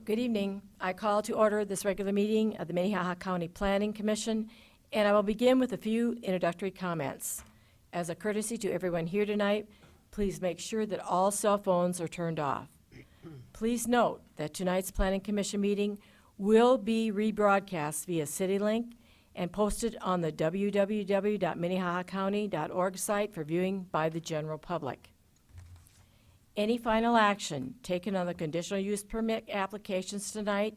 Good evening. I call to order this regular meeting of the Minnehaha County Planning Commission, and I will begin with a few introductory comments. As a courtesy to everyone here tonight, please make sure that all cell phones are turned off. Please note that tonight's Planning Commission meeting will be rebroadcast via CityLink and posted on the www.minnehahacounty.org site for viewing by the general public. Any final action taken on the conditional use permit applications tonight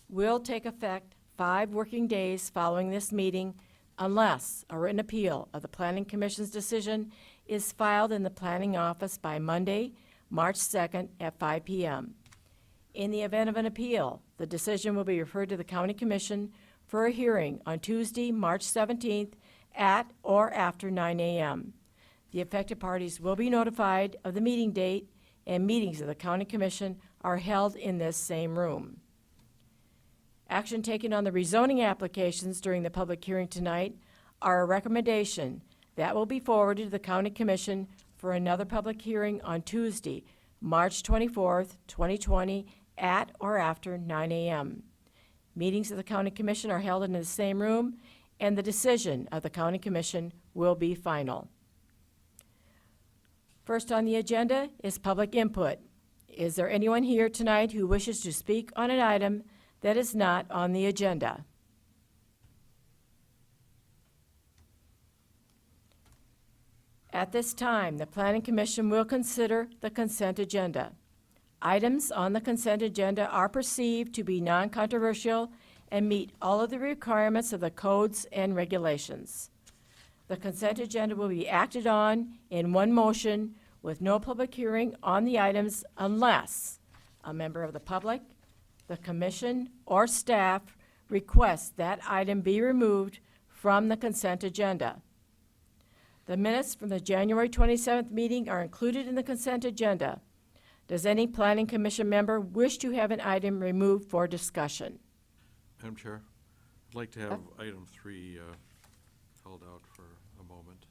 will take effect 5 working days following this meeting unless a written appeal of the Planning Commission's decision is filed in the Planning Office by Monday, March 2nd at 5 p.m. In the event of an appeal, the decision will be referred to the County Commission for a hearing on Tuesday, March 17th at or after 9 a.m. The affected parties will be notified of the meeting date, and meetings of the County Commission are held in this same room. Action taken on the rezoning applications during the public hearing tonight are a recommendation that will be forwarded to the County Commission for another public hearing on Tuesday, March 24th, 2020 at or after 9 a.m. Meetings of the County Commission are held in the same room, and the decision of the County Commission will be final. First on the agenda is public input. Is there anyone here tonight who wishes to speak on an item that is not on the agenda? At this time, the Planning Commission will consider the consent agenda. Items on the consent agenda are perceived to be non-controversial and meet all of the requirements of the codes and regulations. The consent agenda will be acted on in one motion with no public hearing on the items unless a member of the public, the commission, or staff requests that item be removed from the consent agenda. The minutes from the January 27th meeting are included in the consent agenda. Does any Planning Commission member wish to have an item removed for discussion? Madam Chair, I'd like to have item 3 held out for a moment.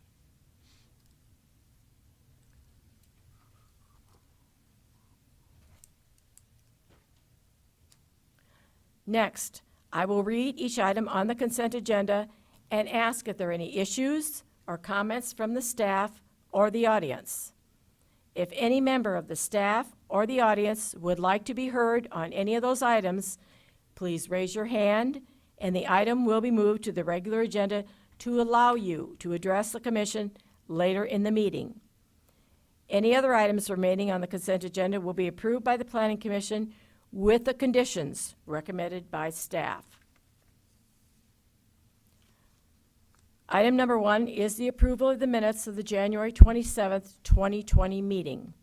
Next, I will read each item on the consent agenda and ask if there are any issues or comments from the staff or the audience. If any member of the staff or the audience would like to be heard on any of those items, please raise your hand and the item will be moved to the regular agenda to allow you to address the commission later in the meeting. Any other items remaining on the consent agenda will be approved by the Planning Commission with the conditions recommended by staff. Item number 1 is the approval of the minutes of the January 27th, 2020 meeting.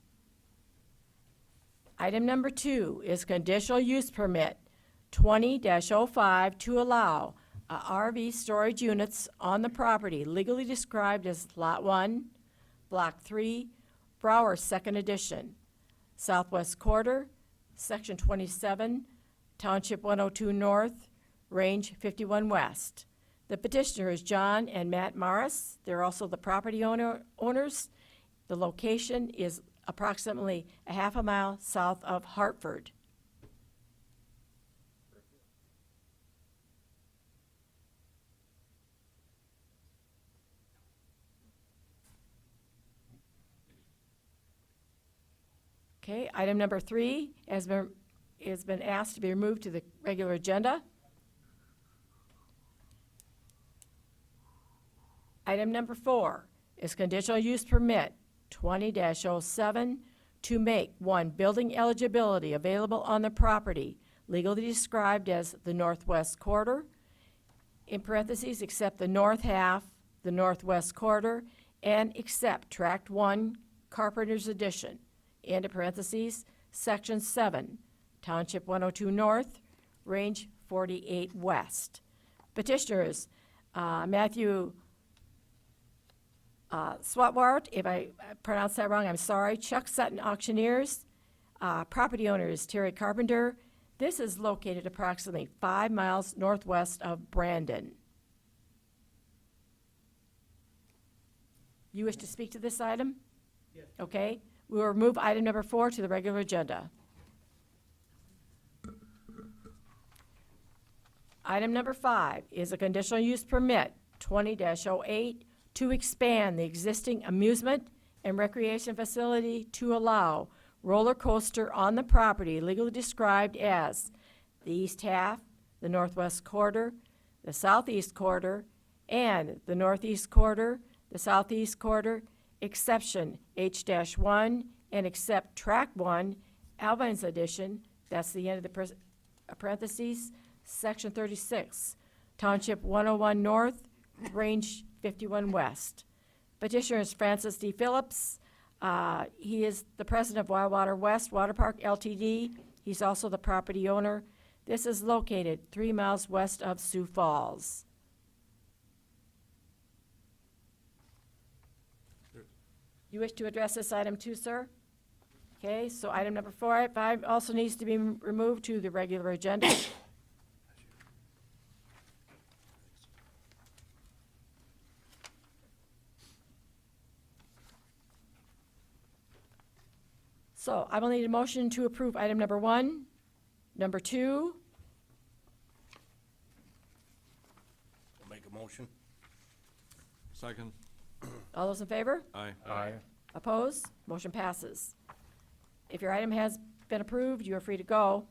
Item number 2 is conditional use permit 20-05 to allow RV storage units on the property legally described as Lot 1, Block 3, Brower 2nd Edition, Southwest Quarter, Section 27, Township 102 North, Range 51 West. The petitioner is John and Matt Morris. They're also the property owners. The location is approximately a half a mile south of Hartford. Okay, item number 3 has been asked to be removed to the regular agenda. Item number 4 is conditional use permit 20-07 to make 1 building eligibility available on the property legally described as the Northwest Quarter, in parentheses, except the north half, the Northwest Quarter, and except Tract 1, Carpenter's Addition, into parentheses, Section 7, Township 102 North, Range 48 West. Petitioners, Matthew Swatwart, if I pronounced that wrong, I'm sorry. Chuck Sutton Auctioneers. Property owner is Terry Carpenter. This is located approximately 5 miles northwest of Brandon. You wish to speak to this item? Yes. Okay. We will remove item number 4 to the regular agenda. Item number 5 is a conditional use permit, 20-08, to expand the existing amusement and recreation facility to allow roller coaster on the property legally described as the east half, the northwest quarter, the southeast quarter, and the northeast quarter, the southeast quarter, exception H-1, and except track 1, Alvine's addition, that's the end of the parentheses, section 36, township 101 north, range 51 west. Petitioner is Francis D. Phillips. He is the president of Wildwater West Water Park LTD. He's also the property owner. This is located 3 miles west of Sioux Falls. You wish to address this item too, sir? Okay, so item number 5 also needs to be removed to the regular agenda. So I will need a motion to approve item number 1, number 2. I'll make a motion. Second? All those in favor? Aye. Aye. Opposed? Motion passes. If your item has been approved, you are free to go.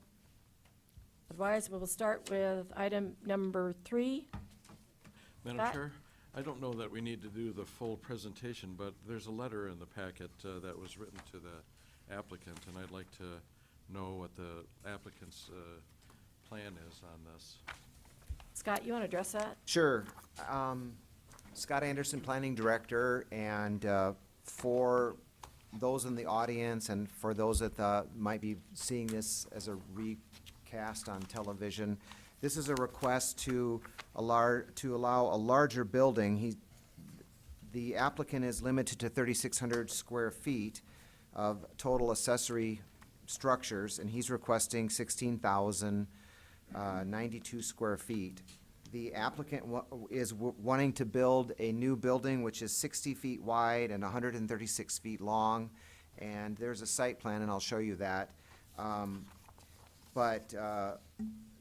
Otherwise, we will start with item number 3. Madam Scott? Chair, I don't know that we need to do the full presentation, but there's a letter in the packet that was written to the applicant, and I'd like to know what the applicant's plan is on this. Scott, you want to address that? Sure. Scott Anderson, Planning Director, and for those in the audience and for those that might be seeing this as a recast on television, this is a request to allow a larger building. The applicant is limited to 3,600 square feet of total accessory structures, and he's requesting 16,092 square feet. The applicant is wanting to build a new building which is 60 feet wide and 136 feet long, and there's a site plan, and I'll show you that.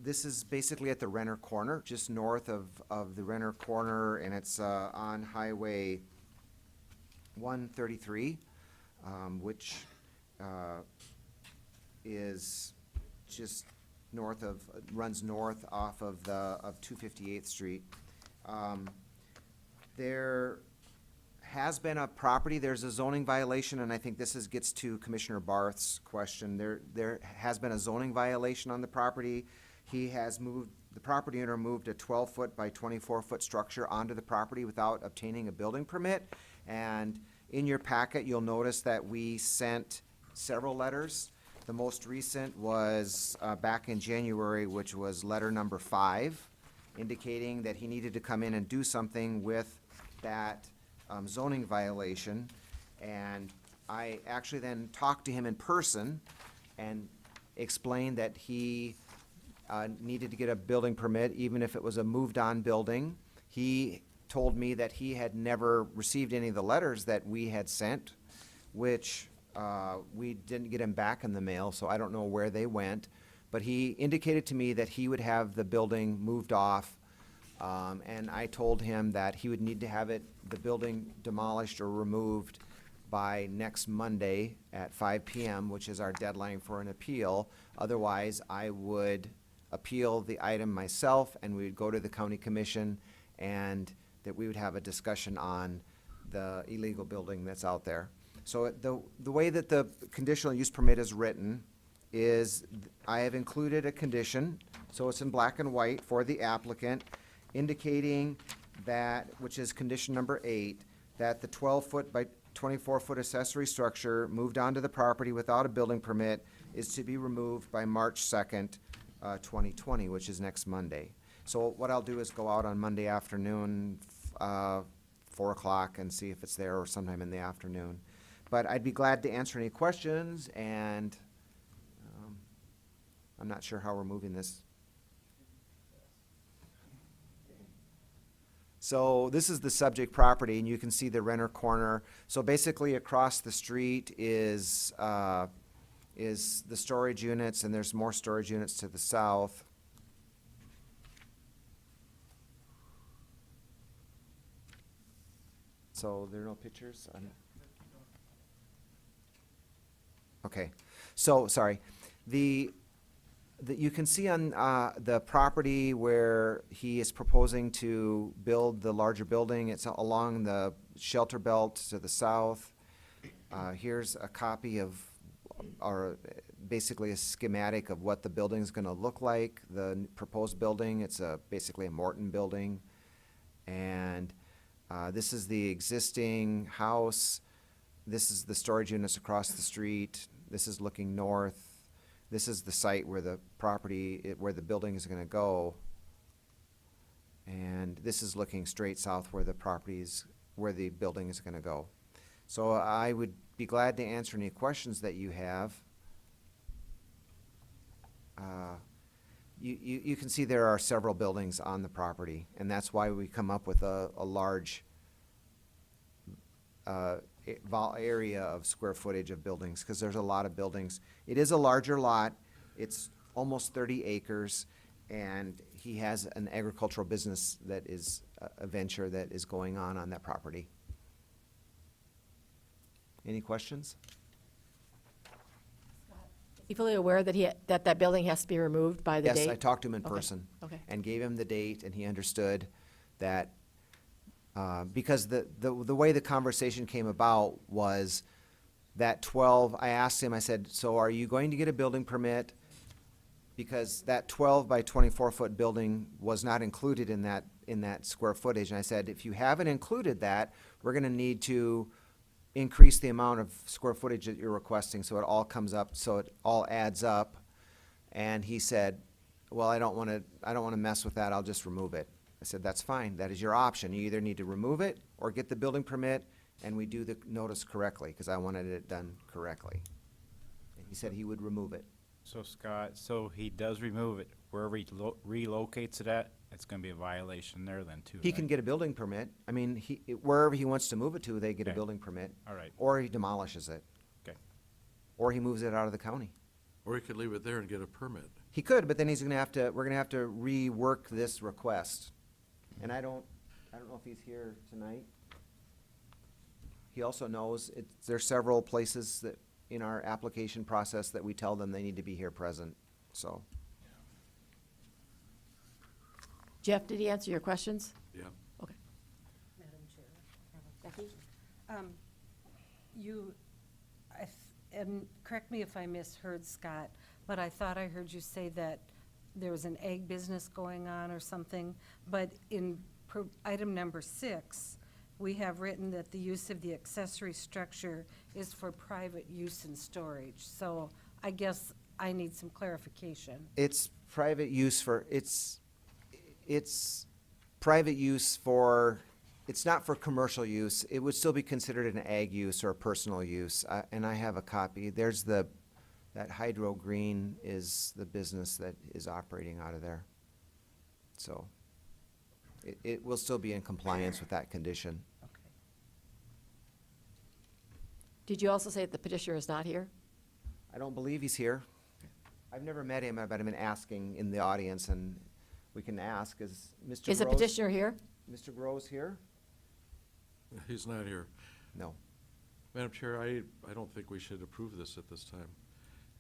This is basically at the Renner Corner, just north of the Renner Corner, and it's on Highway 133, which is just runs north off of 258th Street. There has been a property, there's a zoning violation, and I think this gets to Commissioner Barth's question. There has been a zoning violation on the property. The property owner moved a 12-foot by 24-foot structure onto the property without obtaining a building permit. And in your packet, you'll notice that we sent several letters. The most recent was back in January, which was letter number 5, indicating that he needed to come in and do something with that zoning violation. And I actually then talked to him in person and explained that he needed to get a building permit, even if it was a moved-on building. He told me that he had never received any of the letters that we had sent, which we didn't get him back in the mail, so I don't know where they went. But he indicated to me that he would have the building moved off, and I told him that he would need to have the building demolished or removed by next Monday at 5 p.m., which is our deadline for an appeal. Otherwise, I would appeal the item myself, and we would go to the county commission, and that we would have a discussion on the illegal building that's out there. So the way that the conditional use permit is written is I have included a condition, so it's in black and white for the applicant, indicating that, which is condition number 8, that the 12-foot by 24-foot accessory structure moved onto the property without a building permit is to be removed by March 2nd, 2020, which is next Monday. So what I'll do is go out on Monday afternoon, 4 o'clock, and see if it's there, or sometime in the afternoon. But I'd be glad to answer any questions, and I'm not sure how we're moving this. So this is the subject property, and you can see the Renner Corner. So basically across the street is the storage units, and there's more storage units to the south. So there are no pictures? Okay, so, sorry. You can see on the property where he is proposing to build the larger building, it's along the shelter belt to the south. Here's a copy of, or basically a schematic of what the building's gonna look like, the proposed building. It's basically a Morton building. And this is the existing house. This is the storage units across the street. This is looking north. This is the site where the property, where the building is gonna go. And this is looking straight south where where the building is gonna go. So I would be glad to answer any questions that you have. You can see there are several buildings on the property, and that's why we come up with a large area of square footage of buildings, because there's a lot of buildings. It is a larger lot. It's almost 30 acres, and he has an agricultural business that is a venture that is going on that property. Any questions? You fully aware that that building has to be removed by the date? Yes, I talked to him in Okay, person. okay. And gave him the date, and he understood that, because the way the conversation came about was that 12, I asked him, I said, so are you going to get a building permit? Because that 12 by 24-foot building was not included in that square footage. And I said, if you haven't included that, we're gonna need to increase the amount of square footage that you're requesting, so it all comes up, so it all adds up. And he said, well, I don't wanna mess with that, I'll just remove it. I said, that's fine, that is your option. You either need to remove it or get the building permit, and we do the notice correctly, because I wanted it done correctly. And he said he would remove it. So Scott, so he does remove it, wherever he relocates it at, it's gonna be a violation there then too, He right? can get a building permit. I mean, wherever he wants to move it to, they get a Okay. building permit. All right. Or he demolishes it. Okay. Or he moves it out of the county. Or he could leave it there and get a permit. He could, but then we're gonna have to rework this request. And I don't know if he's here tonight. He also knows there's several places that, in our application process, that we tell them they need to be here present, so. Jeff, did he answer your questions? Yeah. Okay. Madam Chair. Becky? And correct me if I misheard, Scott, but I thought I heard you say that there was an egg business going on or something, but in item number 6, we have written that the use of the accessory structure is for private use and storage. So I guess I need some clarification. It's private use private use for, it's not for commercial use. It would still be considered an ag use or a personal use. And I have a copy. There's that Hydro Green is the business that is operating out of there. So it will still be in compliance with that condition. Okay. Did you also say that the petitioner is not here? I don't believe he's here. I've never met him, but I've been asking in the audience, and we can ask, is Mr. Is the Gross- petitioner here? Mr. Gross here? He's not here. No. Madam Chair, I don't think we should approve this at this time.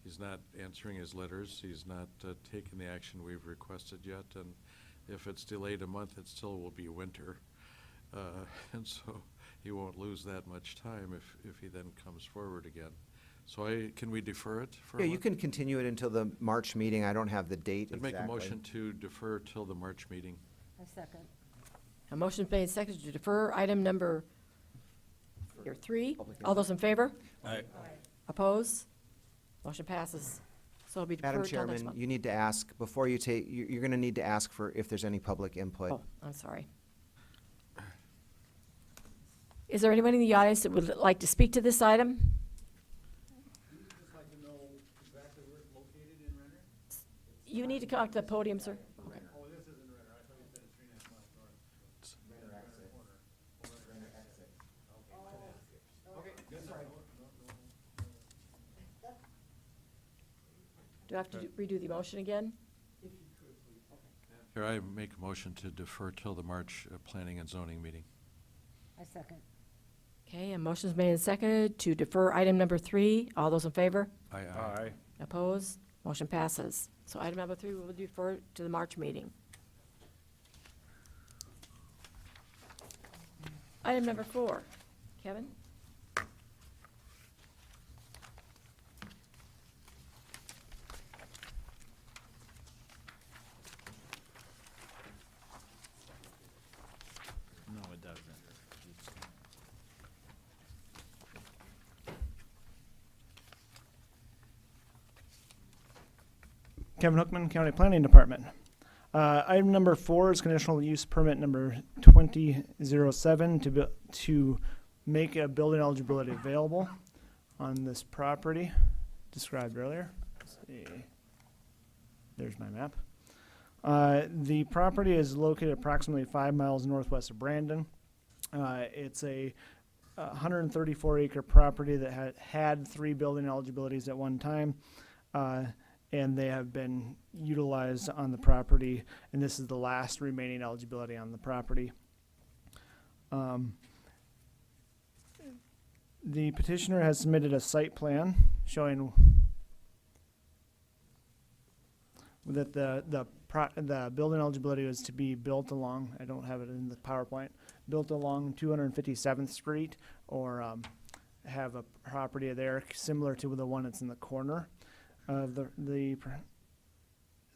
He's not answering his letters. He's not taken the action we've requested yet, and if it's delayed a month, it still will be winter. And so he won't lose that much time if he then comes forward again. So can we defer it for a Yeah, month? you can continue it until the March meeting. I don't have the date I'd exactly. make a motion to defer till the March meeting. I second. A motion made second to defer item number 3. Public All those in favor? Aye. Oppose? Motion passes. So it'll be Madam deferred till next Chairman, month. you need to ask, before you take, you're gonna need to ask for if there's any public input. Oh, I'm sorry. Is there anyone in the audience that would like to speak to this item? You need to come up to the podium, sir. Okay. Do I have to redo the motion again? Here, I make a motion to defer till the March Planning and Zoning meeting. I second. Okay, a motion's made and seconded to defer item number 3. All those in favor? Aye. Opposed? Motion passes. So item number 3 will defer to the March meeting. Item number 4. Kevin? No, it doesn't. Kevin Hookman, County Planning Department. Item number 4 is conditional use permit number 2007 to make a building eligibility available on this property described earlier. Let's see. There's my map. The property is located approximately 5 miles northwest of Brandon. It's a 134-acre property that had 3 building eligibilities at one time. And they have been utilized on the property, and this is the last remaining eligibility on the property. The petitioner has submitted a site plan showing that the building eligibility was to be built along, I don't have it in the PowerPoint, built along 257th Street, or have a property there similar to the one that's in the corner of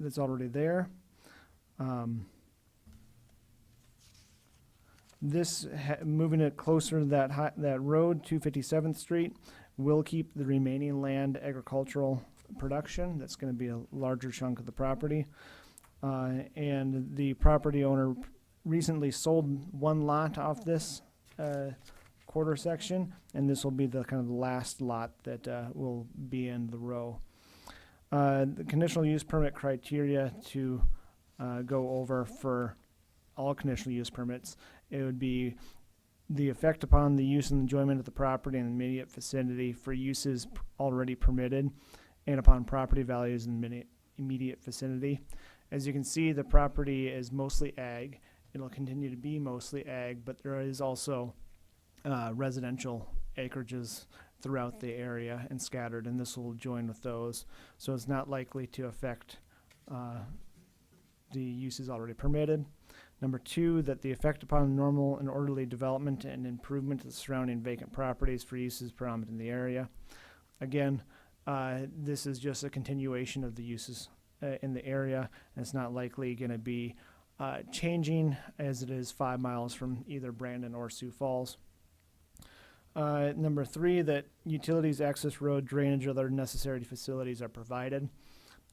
that's already there. Moving it closer to that road, 257th Street, will keep the remaining land agricultural production. That's going to be a larger chunk of the property. And the property owner recently sold one lot off this quarter section, and this will be the kind of the last lot that will be in the row. The conditional use permit criteria to go over for all conditional use permits, it would be the effect upon the use and enjoyment of the property in the immediate vicinity for uses already permitted, and upon property values in the immediate vicinity. As you can see, the property is mostly ag. It'll continue to be mostly ag, but there is also residential acreages throughout the area and scattered, and this will join with those. So it's not likely to affect the uses already permitted. Number 2, that the effect upon normal and orderly development and improvement of the surrounding vacant properties for uses predominant in the area. Again, this is just a continuation of the uses in the area, and it's not likely going to be changing, as it is 5 miles from either Brandon or Sioux Falls. Number 3, that utilities, access road, drainage, or other necessary facilities are provided.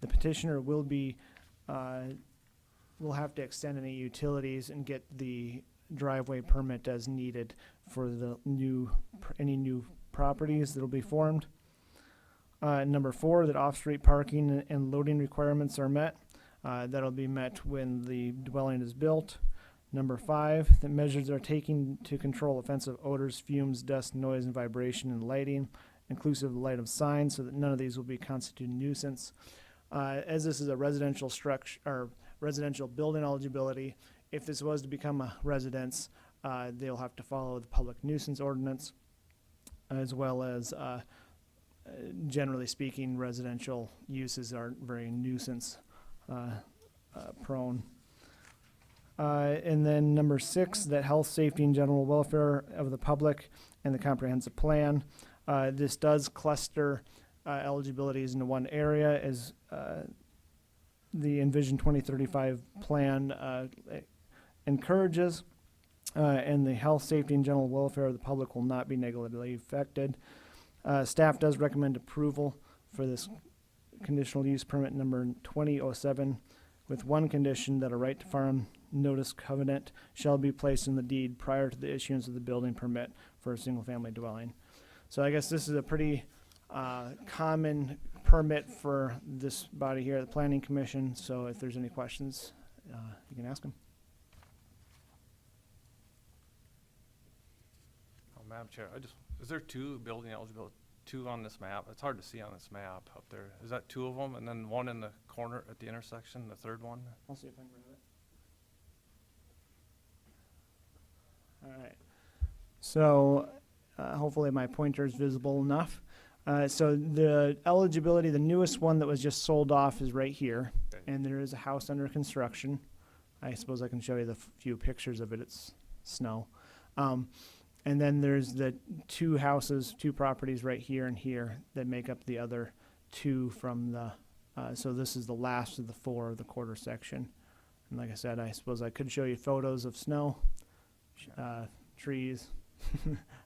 The petitioner will have to extend any utilities and get the driveway permit as needed for any new properties that will be formed. Number 4, that off-street parking and loading requirements are met. That'll be met when the dwelling is built. Number 5, that measures are taken to control offensive odors, fumes, dust, noise, and vibration and lighting, inclusive of light of signs, so that none of these will be constitute nuisance. As this is a residential structure or residential building eligibility, if this was to become a residence, they'll have to follow the public nuisance ordinance, as well as generally speaking, residential uses aren't very nuisance prone. And then number 6, that health, safety, and general welfare of the public and the comprehensive plan. This does cluster eligibilities into one area, as the Envision 2035 plan encourages, and the health, safety, and general welfare of the public will not be negatively affected. Staff does recommend approval for this conditional use permit number 2007, with one condition, that a right to farm notice covenant shall be placed in the deed prior to the issuance of the building permit for a single-family dwelling. So I guess this is a pretty common permit for this body here at the Planning Commission, so if there's any questions, you can ask them. Madam Chair, is there 2 building eligible, 2 on this map? It's hard to see on this map up there. Is that 2 of them, and then one in the corner at the intersection, the 3rd one? I'll see if I can grab it. All right. So hopefully my pointer is visible enough. So the eligibility, the newest one that was just sold off is right here, Okay. and there is a house under construction. I suppose I can show you the few pictures of it. It's snow. And then there's the two properties right here and here that make up the other two from the, so this is the last of the four of the quarter section. And like I said, I suppose I could show you photos of snow, trees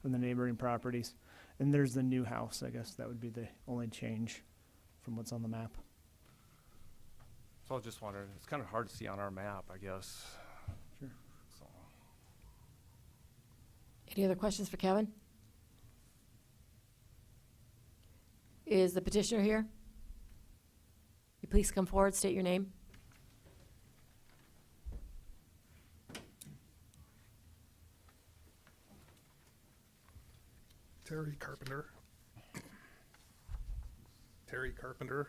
from the neighboring properties. And there's the new house. I guess that would be the only change from what's on the map. So I was just wondering, it's kind of hard to see on our map, I guess. Sure. So, Any other questions for Kevin? Is the petitioner here? You please come forward, state your name. Terry Carpenter. Terry Carpenter,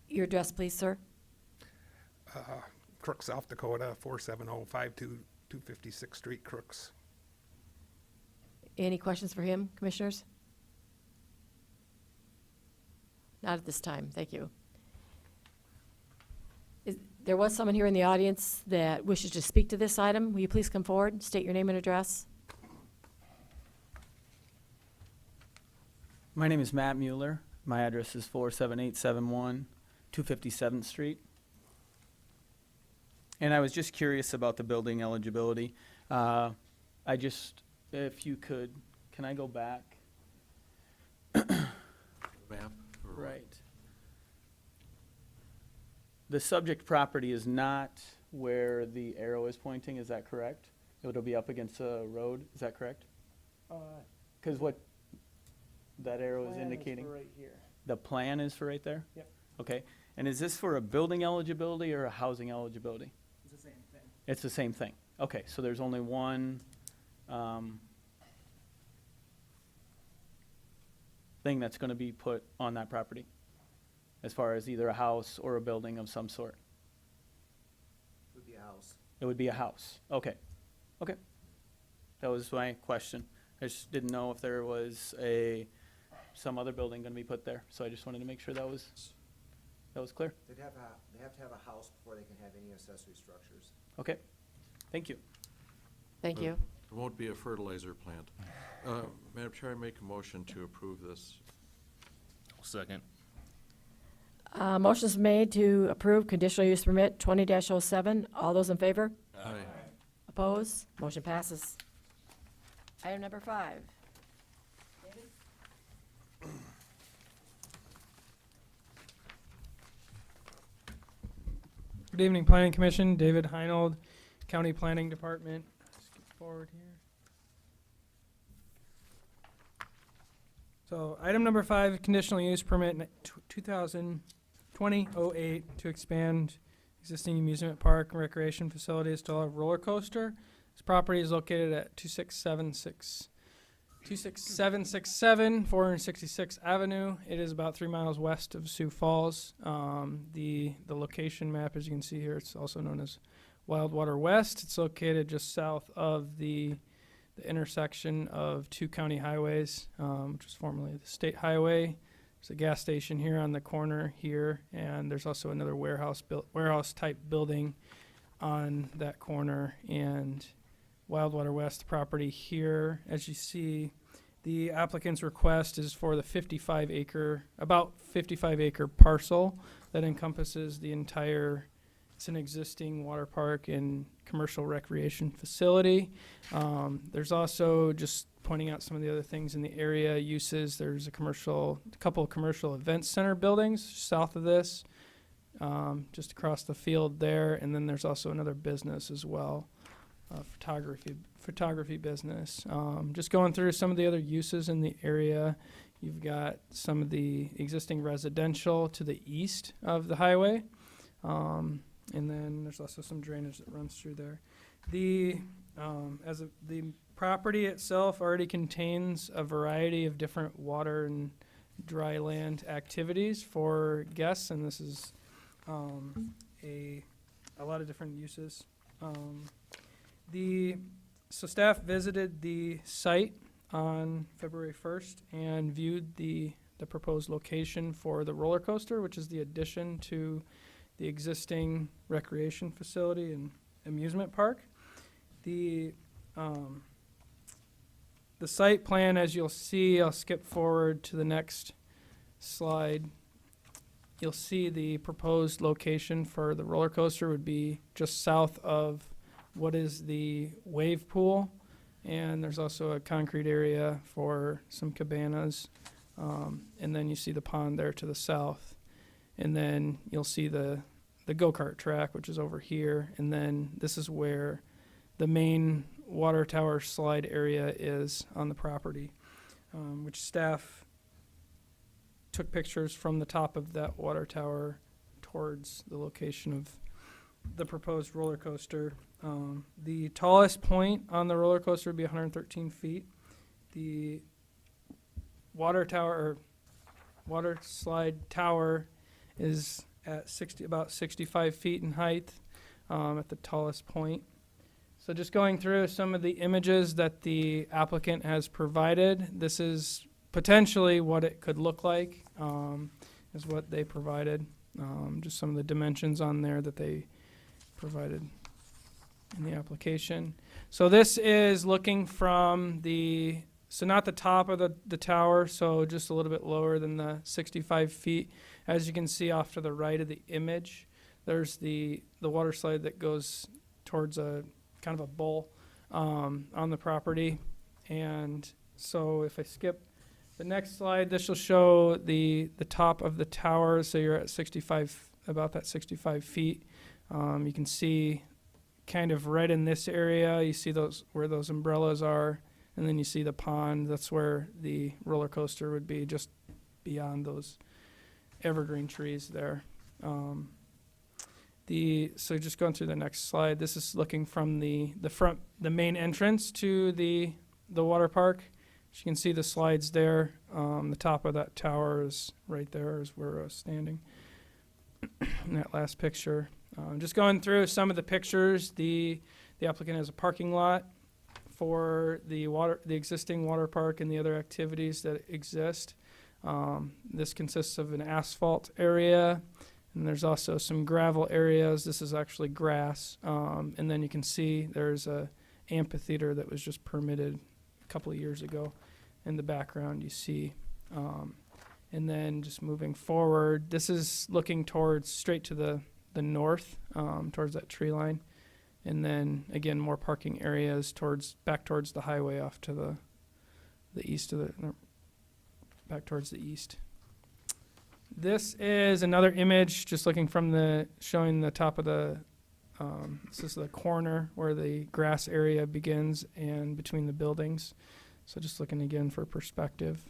Your address, please, sir. Crooks, South Dakota, 47052, 256th Street, Crooks. Any questions for him, commissioners? Not at this time, thank you. There was someone here in the audience that wishes to speak to this item. Will you please come forward, state your name and address? My name is Matt Mueller. My address is 47871 257th Street. And I was just curious about the building eligibility. If you could, can I go back? Map? or what? Right. The subject property is not where the arrow is pointing, is that correct? It'll be up against a road, is that correct? Because what that arrow is indicating? right here. The plan is for right there? Yep. Okay, and is this for a building eligibility or a housing eligibility? It's the same thing. It's the same thing. Okay, so there's only one thing that's gonna be put on that property, as far as either a house or a building of some sort? Would be a house. It would be a house. Okay, okay. That was my question. I just didn't know if there was some other building gonna be put there, so I just wanted to make sure that was clear. They have to have a house before they can have any accessory structures. Okay, thank you. Thank you. It won't be a fertilizer plant. Madam Chair, I make a motion to approve this. Second. Motion's made to approve conditional use permit 20-07. All those in favor? Aye. Opposed? Motion passes. Item number 5. Good evening, Planning Commission. David Heinold, County Planning Department. Skip forward here. So item number 5, conditional use permit 2020-08 to expand existing amusement park and recreation facilities to allow a roller coaster. This property is located at 26767 466th Avenue. It is about 3 miles west of Sioux Falls. The location map, as you can see here, it's also known as Wildwater West. It's located just south of the intersection of two county highways, which was formerly the state highway. There's a gas station here on the corner here, and there's also another warehouse type building on that corner. And Wildwater West property here, as you see, the applicant's request is for the about 55 acre parcel that encompasses the entire. It's an existing water park and commercial recreation facility. There's also, just pointing out some of the other things in the area uses, there's a couple of commercial event center buildings south of this, just across the field there. And then there's also another business as well, photography business. Just going through some of the other uses in the area, you've got some of the existing residential to the east of the highway. And then there's also some drainage that runs through there. The property itself already contains a variety of different water and dry land activities for guests, and this is a lot of different uses. The So staff visited the site on February 1st and viewed the proposed location for the roller coaster, which is the addition to the existing recreation facility and amusement park. The site plan, as you'll see, I'll skip forward to the next slide. You'll see the proposed location for the roller coaster would be just south of what is the wave pool. And there's also a concrete area for some cabanas. And then you see the pond there to the south. And then you'll see the go-kart track, which is over here. And then this is where the main water tower slide area is on the property, which staff took pictures from the top of that water tower towards the location of the proposed roller coaster. The tallest point on the roller coaster would be 113 feet. The water tower or water slide tower is at about 65 feet in height at the tallest point. So just going through some of the images that the applicant has provided, this is potentially what it could look like, is what they provided. Just some of the dimensions on there that they provided in the application. So this is looking from so not the top of the tower, so just a little bit lower than the 65 feet. As you can see off to the right of the image, there's the water slide that goes towards a kind of a bowl on the property. And so if I skip the next slide, this will show the top of the tower. So you're at 65, about that 65 feet. You can see kind of right in this area, you see where those umbrellas are, and then you see the pond. That's where the roller coaster would be, just beyond those evergreen trees there. So just going through the next slide, this is looking from the main entrance to the water park. As you can see the slides there. The top of that tower is right there, is where I was standing in that last picture. Just going through some of the pictures, the applicant has a parking lot for the existing water park and the other activities that exist. This consists of an asphalt area, and there's also some gravel areas. This is actually grass. And then you can see there's a amphitheater that was just permitted a couple of years ago. In the background you see. And then just moving forward, this is looking straight to the north, towards that tree line. And then again, more parking areas back towards the highway off to the east back towards the east. This is another image just looking from showing the top of this is the corner where the grass area begins and between the buildings. So just looking again for perspective.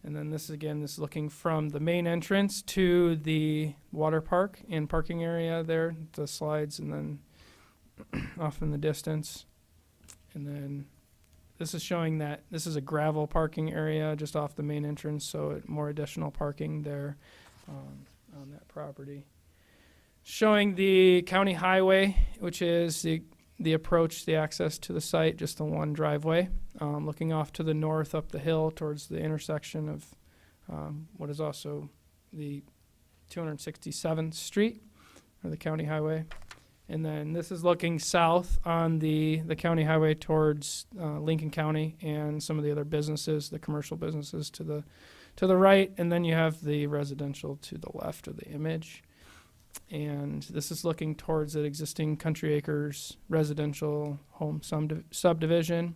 And then this is looking from the main entrance to the water park and parking area there, the slides, and then off in the distance. And then this is showing that this is a gravel parking area just off the main entrance, so more additional parking there on that property. Showing the county highway, which is the approach, the access to the site, just the one driveway. Looking off to the north up the hill towards the intersection of what is also the 267th Street, or the county highway. And then this is looking south on the county highway towards Lincoln County and some of the other businesses, the commercial businesses to the right. And then you have the residential to the left of the image. And this is looking towards the existing Country Acres residential home subdivision.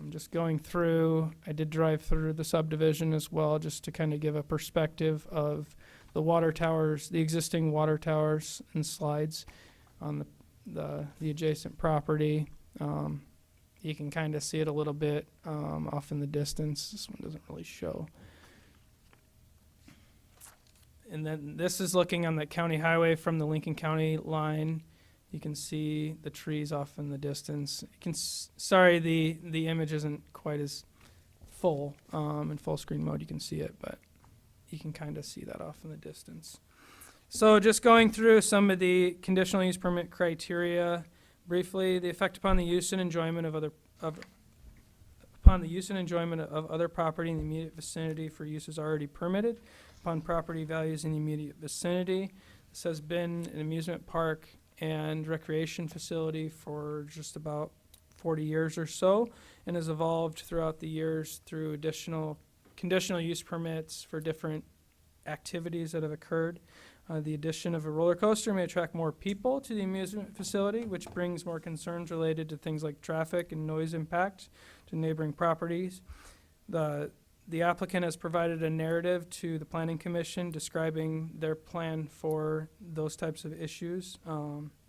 Just going through, I did drive through the subdivision as well, just to kind of give a perspective of the water towers, the existing water towers and slides on the adjacent property. You can kind of see it a little bit off in the distance. This one doesn't really show. And then this is looking on the county highway from the Lincoln County line. You can see the trees off in the distance. Sorry, the image isn't quite as full. In full screen mode you can see it, but you can kind of see that off in the distance. So just going through some of the conditional use permit criteria, briefly, the effect upon the use and enjoyment of upon the use and enjoyment of other property in the immediate vicinity for uses already permitted, upon property values in the immediate vicinity. This has been an amusement park and recreation facility for just about 40 years or so, and has evolved throughout the years through additional conditional use permits for different activities that have occurred. The addition of a roller coaster may attract more people to the amusement facility, which brings more concerns related to things like traffic and noise impact to neighboring properties. The applicant has provided a narrative to the Planning Commission describing their plan for those types of issues,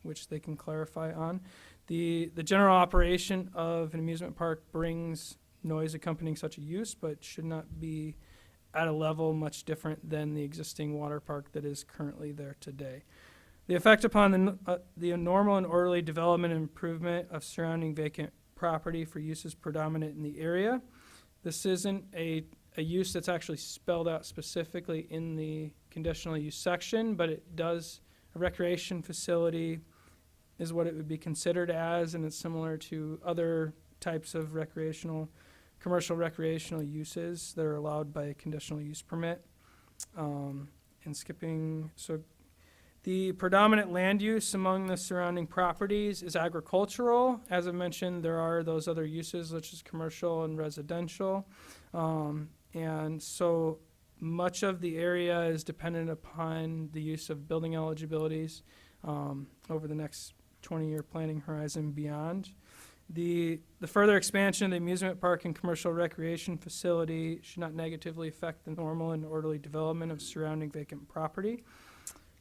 which they can clarify on. The general operation of an amusement park brings noise accompanying such a use, but should not be at a level much different than the existing water park that is currently there today. The effect upon the normal and orderly development and improvement of surrounding vacant property for uses predominant in the area. This isn't a use that's actually spelled out specifically in the conditional use section, but it does, a recreation facility is what it would be considered as, and it's similar to other types of commercial recreational uses that are allowed by a conditional use permit. So the predominant land use among the surrounding properties is agricultural. As I mentioned, there are those other uses such as commercial and residential. And so much of the area is dependent upon the use of building eligibilities over the next 20-year planning horizon beyond. The further expansion of the amusement park and commercial recreation facility should not negatively affect the normal and orderly development of surrounding vacant property.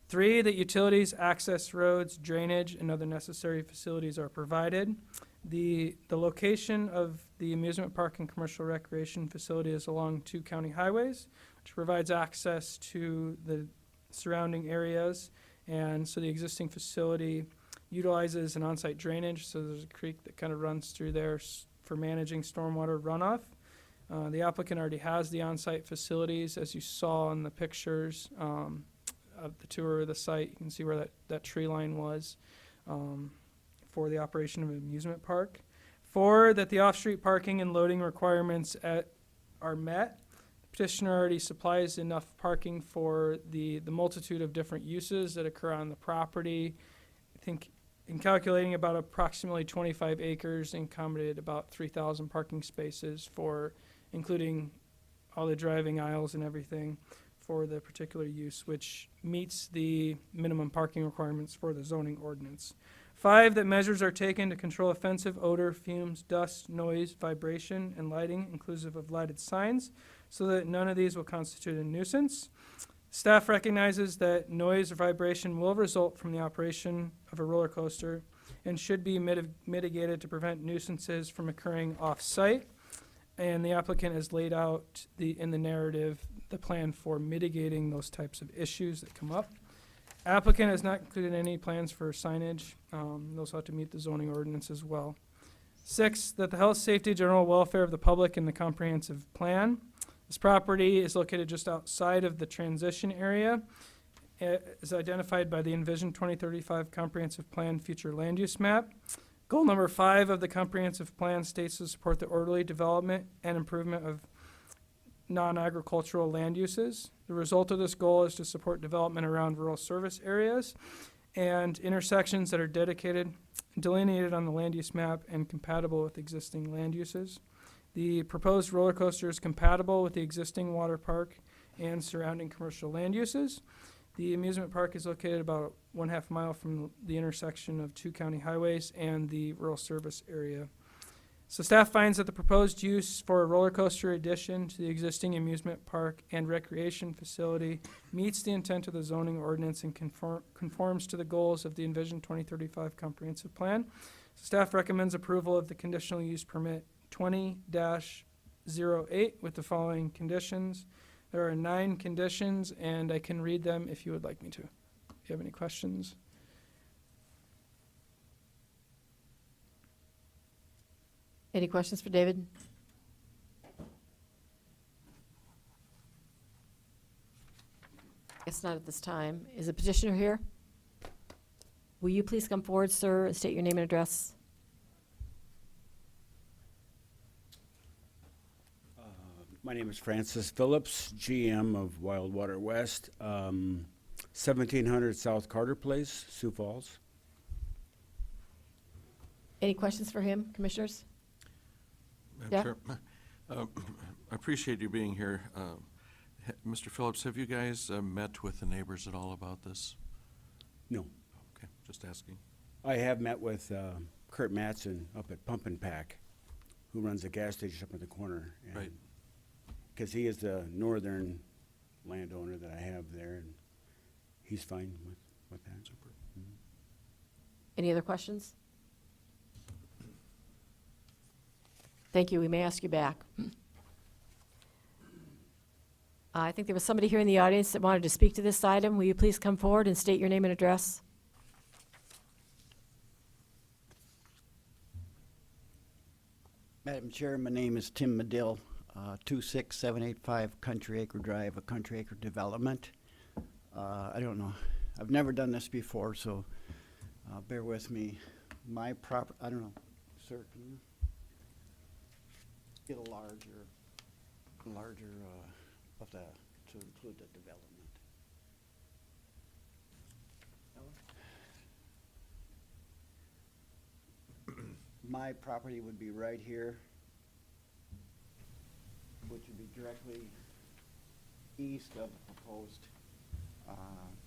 3, that utilities, access roads, drainage, and other necessary facilities are provided. The location of the amusement park and commercial recreation facility is along 2 county highways, which provides access to the surrounding areas. And so the existing facility utilizes an on-site drainage, so there's a creek that kind of runs through there for managing stormwater runoff. The applicant already has the on-site facilities, as you saw in the pictures of the tour of the site. You can see where that tree line was for the operation of an amusement park. 4, that the off-street parking and loading requirements are met. The petitioner already supplies enough parking for the multitude of different uses that occur on the property. I think in calculating about approximately 25 acres accommodated about 3,000 parking spaces for including all the driving aisles and everything for the particular use, which meets the minimum parking requirements for the zoning ordinance. 5, that measures are taken to control offensive odor, fumes, dust, noise, vibration, and lighting, inclusive of lighted signs, so that none of these will constitute a nuisance. Staff recognizes that noise or vibration will result from the operation of a roller coaster and should be mitigated to prevent nuisances from occurring off-site. And the applicant has laid out in the narrative the plan for mitigating those types of issues that come up. Applicant has not included any plans for signage. Those have to meet the zoning ordinance as well. 6, that the health, safety, general welfare of the public in the comprehensive plan. This property is located just outside of the transition area. It is identified by the Envision 2035 Comprehensive Plan Future Land Use Map. Goal number 5 of the comprehensive plan states to support the orderly development and improvement of non-agricultural land uses. The result of this goal is to support development around rural service areas and intersections that are delineated on the land use map and compatible with existing land uses. The proposed roller coaster is compatible with the existing water park and surrounding commercial land uses. The amusement park is located about 1/2 mile from the intersection of 2 county highways and the rural service area. So staff finds that the proposed use for a roller coaster addition to the existing amusement park and recreation facility meets the intent of the zoning ordinance and conforms to the goals of the Envision 2035 Comprehensive Plan. So staff recommends approval of the conditional use permit 20-08 with the following conditions. There are 9 conditions, and I can read them if you would like me to. If you have any questions. Any questions for David? Guess not at this time. Is the petitioner here? Will you please come forward, sir, and state your name and address? My name is Francis Phillips, GM of Wildwater West, 1700 South Carter Place, Sioux Falls. Any questions for him, commissioners? Yeah. Madam Chair, I appreciate you being here. Mr. Phillips, have you guys met with the neighbors at all about this? No. Okay, just asking. I have met with Kurt Mattson up at Pump and Pack, who runs a gas station up in the corner. Right. Because he is the northern landowner that I have there, and he's fine with that. Super. Any other questions? Thank you. We may ask you back. I think there was somebody here in the audience that wanted to speak to this item. Will you please come forward and state your name and address? Madam Chair, my name is Tim Medill, 26785 Country Acre Drive, a Country Acre development. I don't know, I've never done this before, so bear with me. My I don't know, sir, can you get a larger of that to include the development? My property would be right here, which would be directly east of the proposed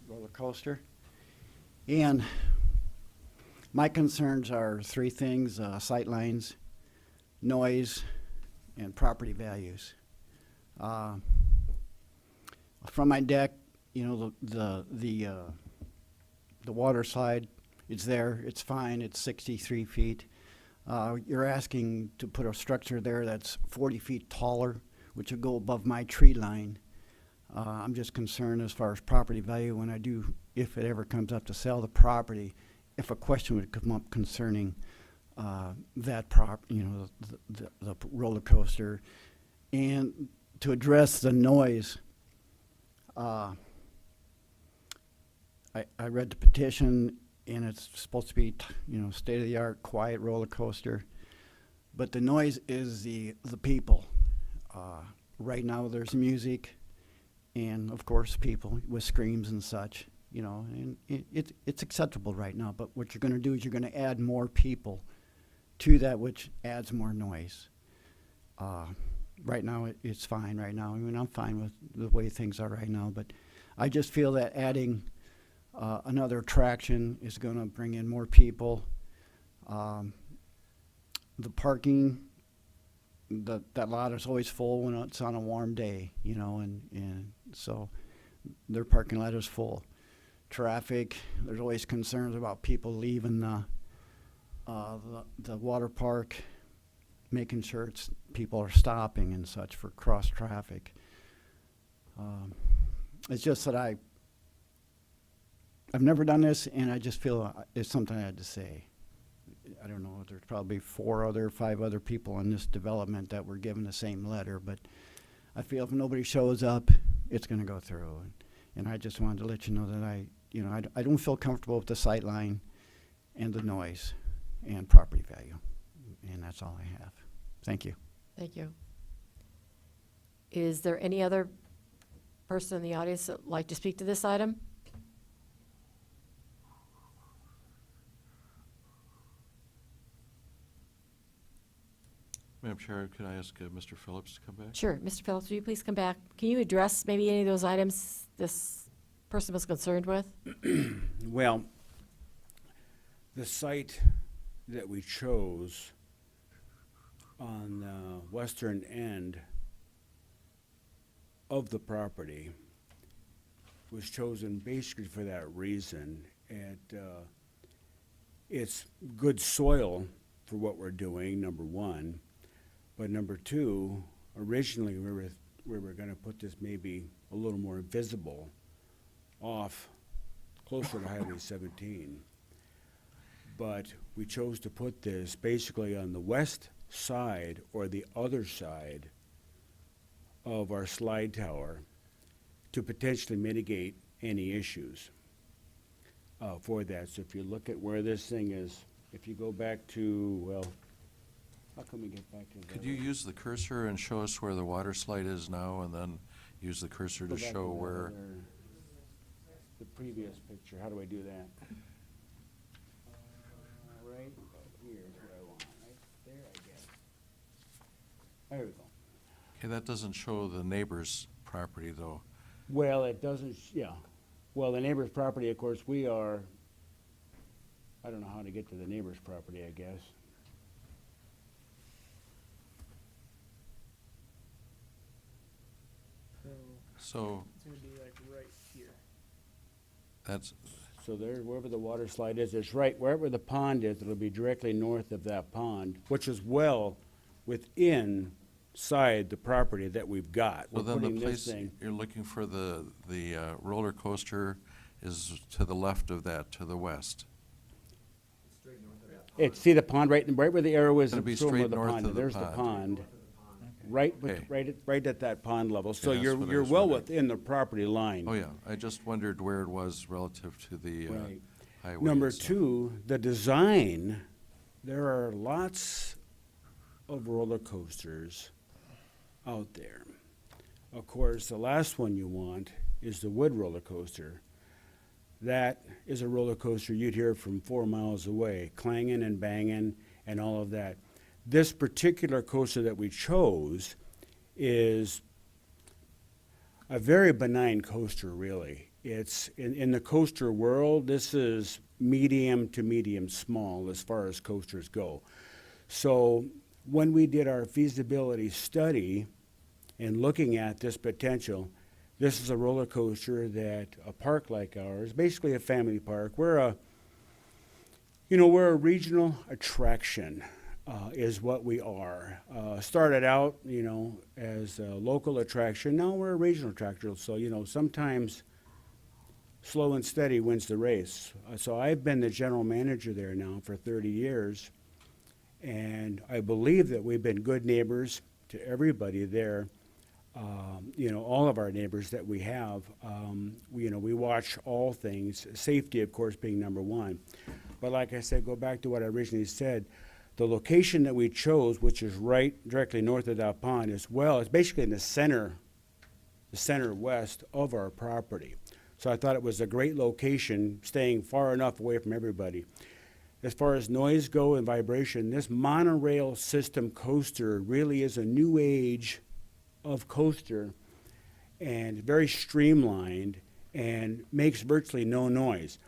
roller coaster. And my concerns are three things: sight lines, noise, and property values. From my deck, you know, the water slide, it's there, it's fine, it's 63 feet. You're asking to put a structure there that's 40 feet taller, which would go above my tree line. I'm just concerned as far as property value when I do, if it ever comes up to sell the property, if a question would come up concerning that the roller coaster. And to address the noise, I read the petition, and it's supposed to be, state-of-the-art, quiet roller coaster. But the noise is the people. Right now, there's music, and of course, people with screams and such. And it's acceptable right now. But what you're going to do is you're going to add more people to that, which adds more noise. Right now, it's fine. Right now, I mean, I'm fine with the way things are right now. But I just feel that adding another attraction is going to bring in more people. The parking, that lot is always full when it's on a warm day, and so their parking lot is full. Traffic, there's always concerns about people leaving the water park, making sure people are stopping and such for cross traffic. It's just that I've never done this, and I just feel it's something I had to say. I don't know, there's probably 5 other people in this development that were given the same letter, but I feel if nobody shows up, it's going to go through. And I just wanted to let you know that I don't feel comfortable with the sight line and the noise and property value. And that's all I have. Thank you. Thank you. Is there any other person in the audience that would like to speak to this item? Madam Chair, could I ask Mr. Phillips to come back? Sure. Mr. Phillips, will you please come back? Can you address maybe any of those items this person was concerned with? Well, the site that we chose on the western end of the property was chosen basically for that reason. It's good soil for what we're doing, number one. But number two, originally we were going to put this maybe a little more visible off closer to Highway 17. But we chose to put this basically on the west side or the other side of our slide tower to potentially mitigate any issues. for that. So if you look at where this thing is, if you go back to, well, how can we get back to that? Could you use the cursor and show us where the water slide is now, and then use the cursor Go to back show that where? other- The previous picture, how do I do that? Right here is what I want, right there, I guess. There we go. Okay, that doesn't show the neighbor's property, though. Well, it doesn't, yeah. Well, the neighbor's property, of course, we are, I don't know how to get to the neighbor's property, I guess. So It's gonna be like right here. that's, So there, wherever the water slide is, it's right, wherever the pond is, it'll be directly north of that pond, which is well within side the property that we've got. well, We're then the putting this place thing, you're looking for the roller coaster is to the left of that, to the west. see the pond right where the arrow is, It'll be show 'em where straight the north pond of is. the There's the pond. pond. Right, Okay. right at that pond level. So that's you're, what I you're was well wondering. within the property line. Oh, yeah, I just wondered where it was relative to the Right. highway. Number so- two, the design, there are lots of roller coasters out there. Of course, the last one you want is the wood roller coaster. That is a roller coaster you'd hear from 4 miles away, clanging and banging and all of that. This particular coaster that we chose is a very benign coaster, really. It's, in the coaster world, this is medium to medium small as far as coasters go. So when we did our feasibility study and looking at this potential, this is a roller coaster that a park like ours, basically a family park, we're a regional attraction. Is what we are. Started out, as a local attraction. Now we're a regional attraction. So, sometimes slow and steady wins the race. So I've been the general manager there now for 30 years. And I believe that we've been good neighbors to everybody there. All of our neighbors that we have. We watch all things, safety, of course, being number one. But like I said, go back to what I originally said. The location that we chose, which is right directly north of that pond, as well, is basically in the center west of our property. So I thought it was a great location, staying far enough away from everybody. As far as noise go and vibration, this monorail system coaster really is a new age of coaster and very streamlined and makes virtually no noise.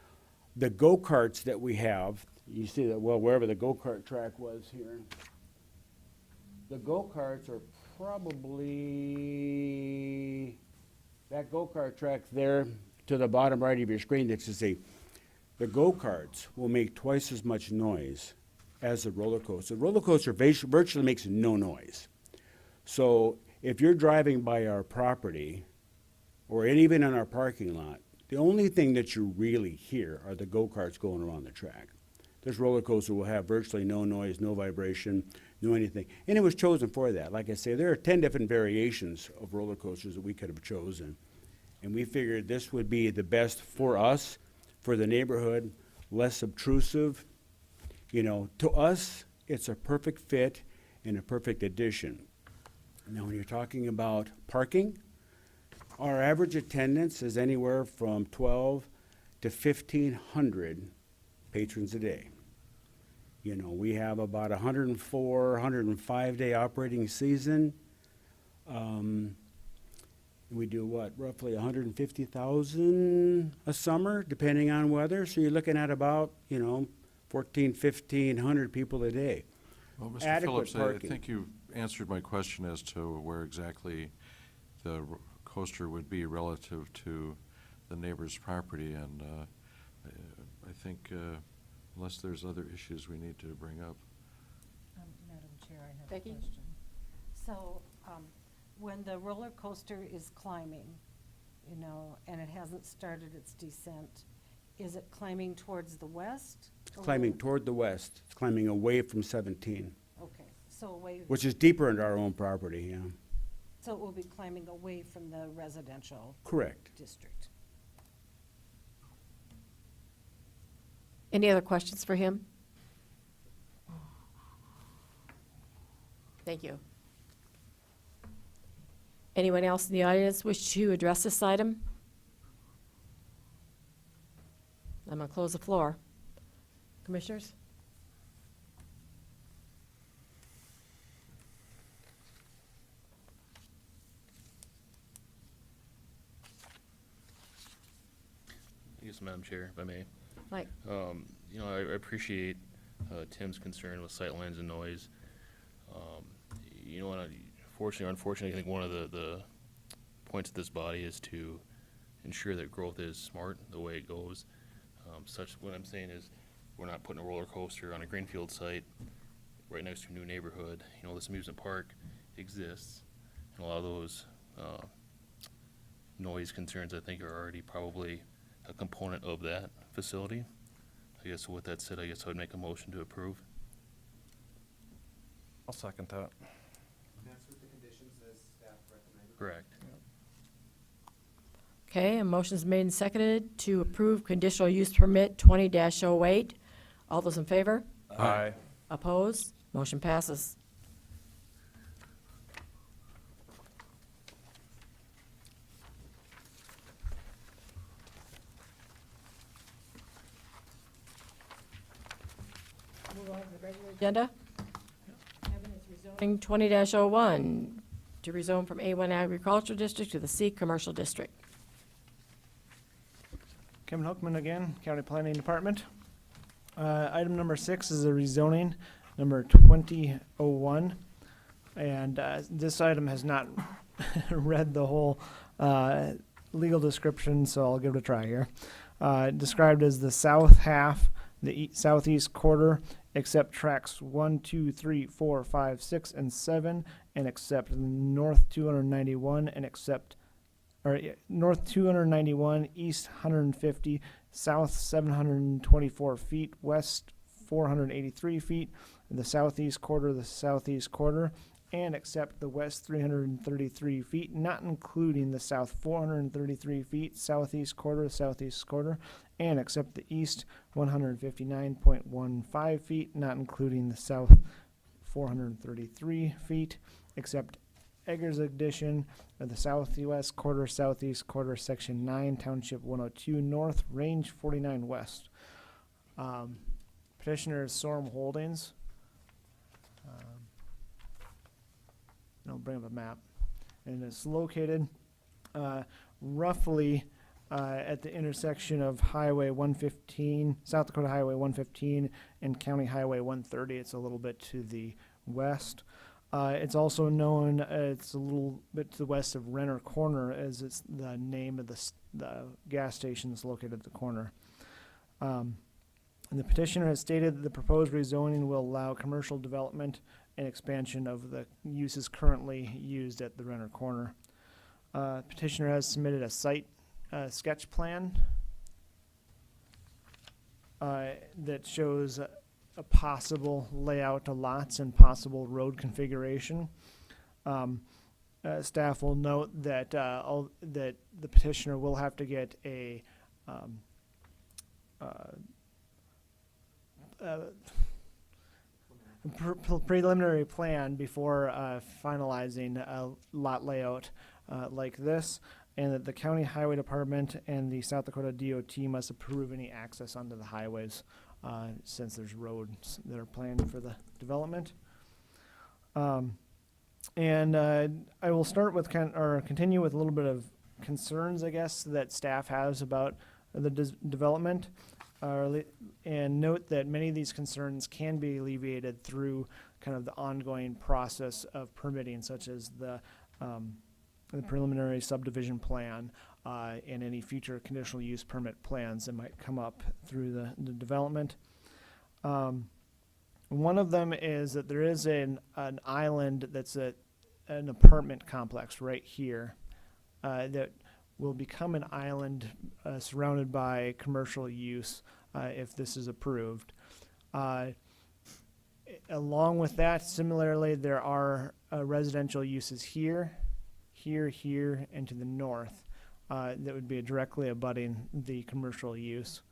The go-karts that we have, you see that, well, wherever the go-kart track was here, the go-karts are probably, that go-kart track there to the bottom right of your screen that you see, the go-karts will make twice as much noise as the roller coaster. The roller coaster virtually makes no noise. So if you're driving by our property, or even in our parking lot, the only thing that you really hear are the go-karts going around the track. This roller coaster will have virtually no noise, no vibration, no anything. And it was chosen for that. Like I say, there are 10 different variations of roller coasters that we could have chosen. And we figured this would be the best for us, for the neighborhood, less obtrusive. To us, it's a perfect fit and a perfect addition. Now, when you're talking about parking, our average attendance is anywhere from 12 to 1,500 patrons a day. We have about 104, 105-day operating season. We do roughly 150,000 a summer, depending on weather. So you're looking at about, 1,500 people a day. Well, Mr. Adequate Phillips, I parking. think you answered my question as to where exactly the coaster would be relative to the neighbor's property, and I think unless there's other issues we need to bring up. Madam Chair, I have Becky? a question. So, when the roller coaster is climbing, and it hasn't started its descent, is it climbing towards the west? It's climbing toward the west. It's climbing away from 17, Okay, so away, which is deeper into our own property, yeah. so it will be climbing away from the residential Correct. district. Any other questions for him? Thank you. Anyone else in the audience wish to address this item? I'm going to close the floor. Commissioners? Yes, Madam Chair, if I may. Mike? You know, I appreciate Tim's concern with sightlines and noise. You know, fortunately or unfortunately, I think one of the points of this body is to ensure that growth is smart the way it goes. What I'm saying is, we're not putting a roller coaster on a greenfield site right next to a new neighborhood. You know, this amusement park exists, and a lot of those noise concerns, I think, are already probably a component of that facility. I guess with that said, I guess I would make a motion to approve. I'll second that. That's with the conditions as staff recommended. Correct. Okay, a motion's made and seconded to approve conditional use permit 20-08. All those in favor? Aye. Opposed? Motion passes. Move on to the regular agenda. Kevin is rezoning 20-01 to rezone from A1 Agricultural District to the C Commercial District. Kevin Hookman again, County Planning Department. Item number 6 is a rezoning, number 2001. And this item has not read the whole legal description, so I'll give it a try here. Described as the south half, the southeast quarter, except tracks 1, 2, 3, 4, 5, 6, and 7, and except north 291, and except north 291, east 150, south 724 feet, west 483 feet, the southeast quarter, and except the west 333 feet, not including the south 433 feet, southeast quarter, and except the east 159.15 feet, not including the south 433 feet, except Eggers Addition of the southwest quarter, southeast quarter, section 9, township 102 north, range 49 west. Petitioner is Sorum Holdings. I'll bring up a map. And it's located roughly at the intersection of Highway 115, South Dakota Highway 115 and County Highway 130. It's a little bit to the west. It's also known, it's a little bit to the west of Renner Corner, as it's the name of the gas station that's located at the corner. And the petitioner has stated that the proposed rezoning will allow commercial development and expansion of the uses currently used at the Renner Corner. Petitioner has submitted a site sketch plan that shows a possible layout of lots and possible road configuration. Staff will note that that the petitioner will have to get a preliminary plan before finalizing a lot layout like this, and that the County Highway Department and the South Dakota DOT must approve any access onto the highways since there's roads that are planned for the development. And I will start with continue with a little bit of concerns, I guess, that staff has about the development. And note that many of these concerns can be alleviated through kind of the ongoing process of permitting, such as the preliminary subdivision plan and any future conditional use permit plans that might come up through the development. One of them is that there is an island that's an apartment complex right here that will become an island surrounded by commercial use if this is approved. Along with that, similarly, there are residential uses here, and to the north that would be directly abutting the commercial use.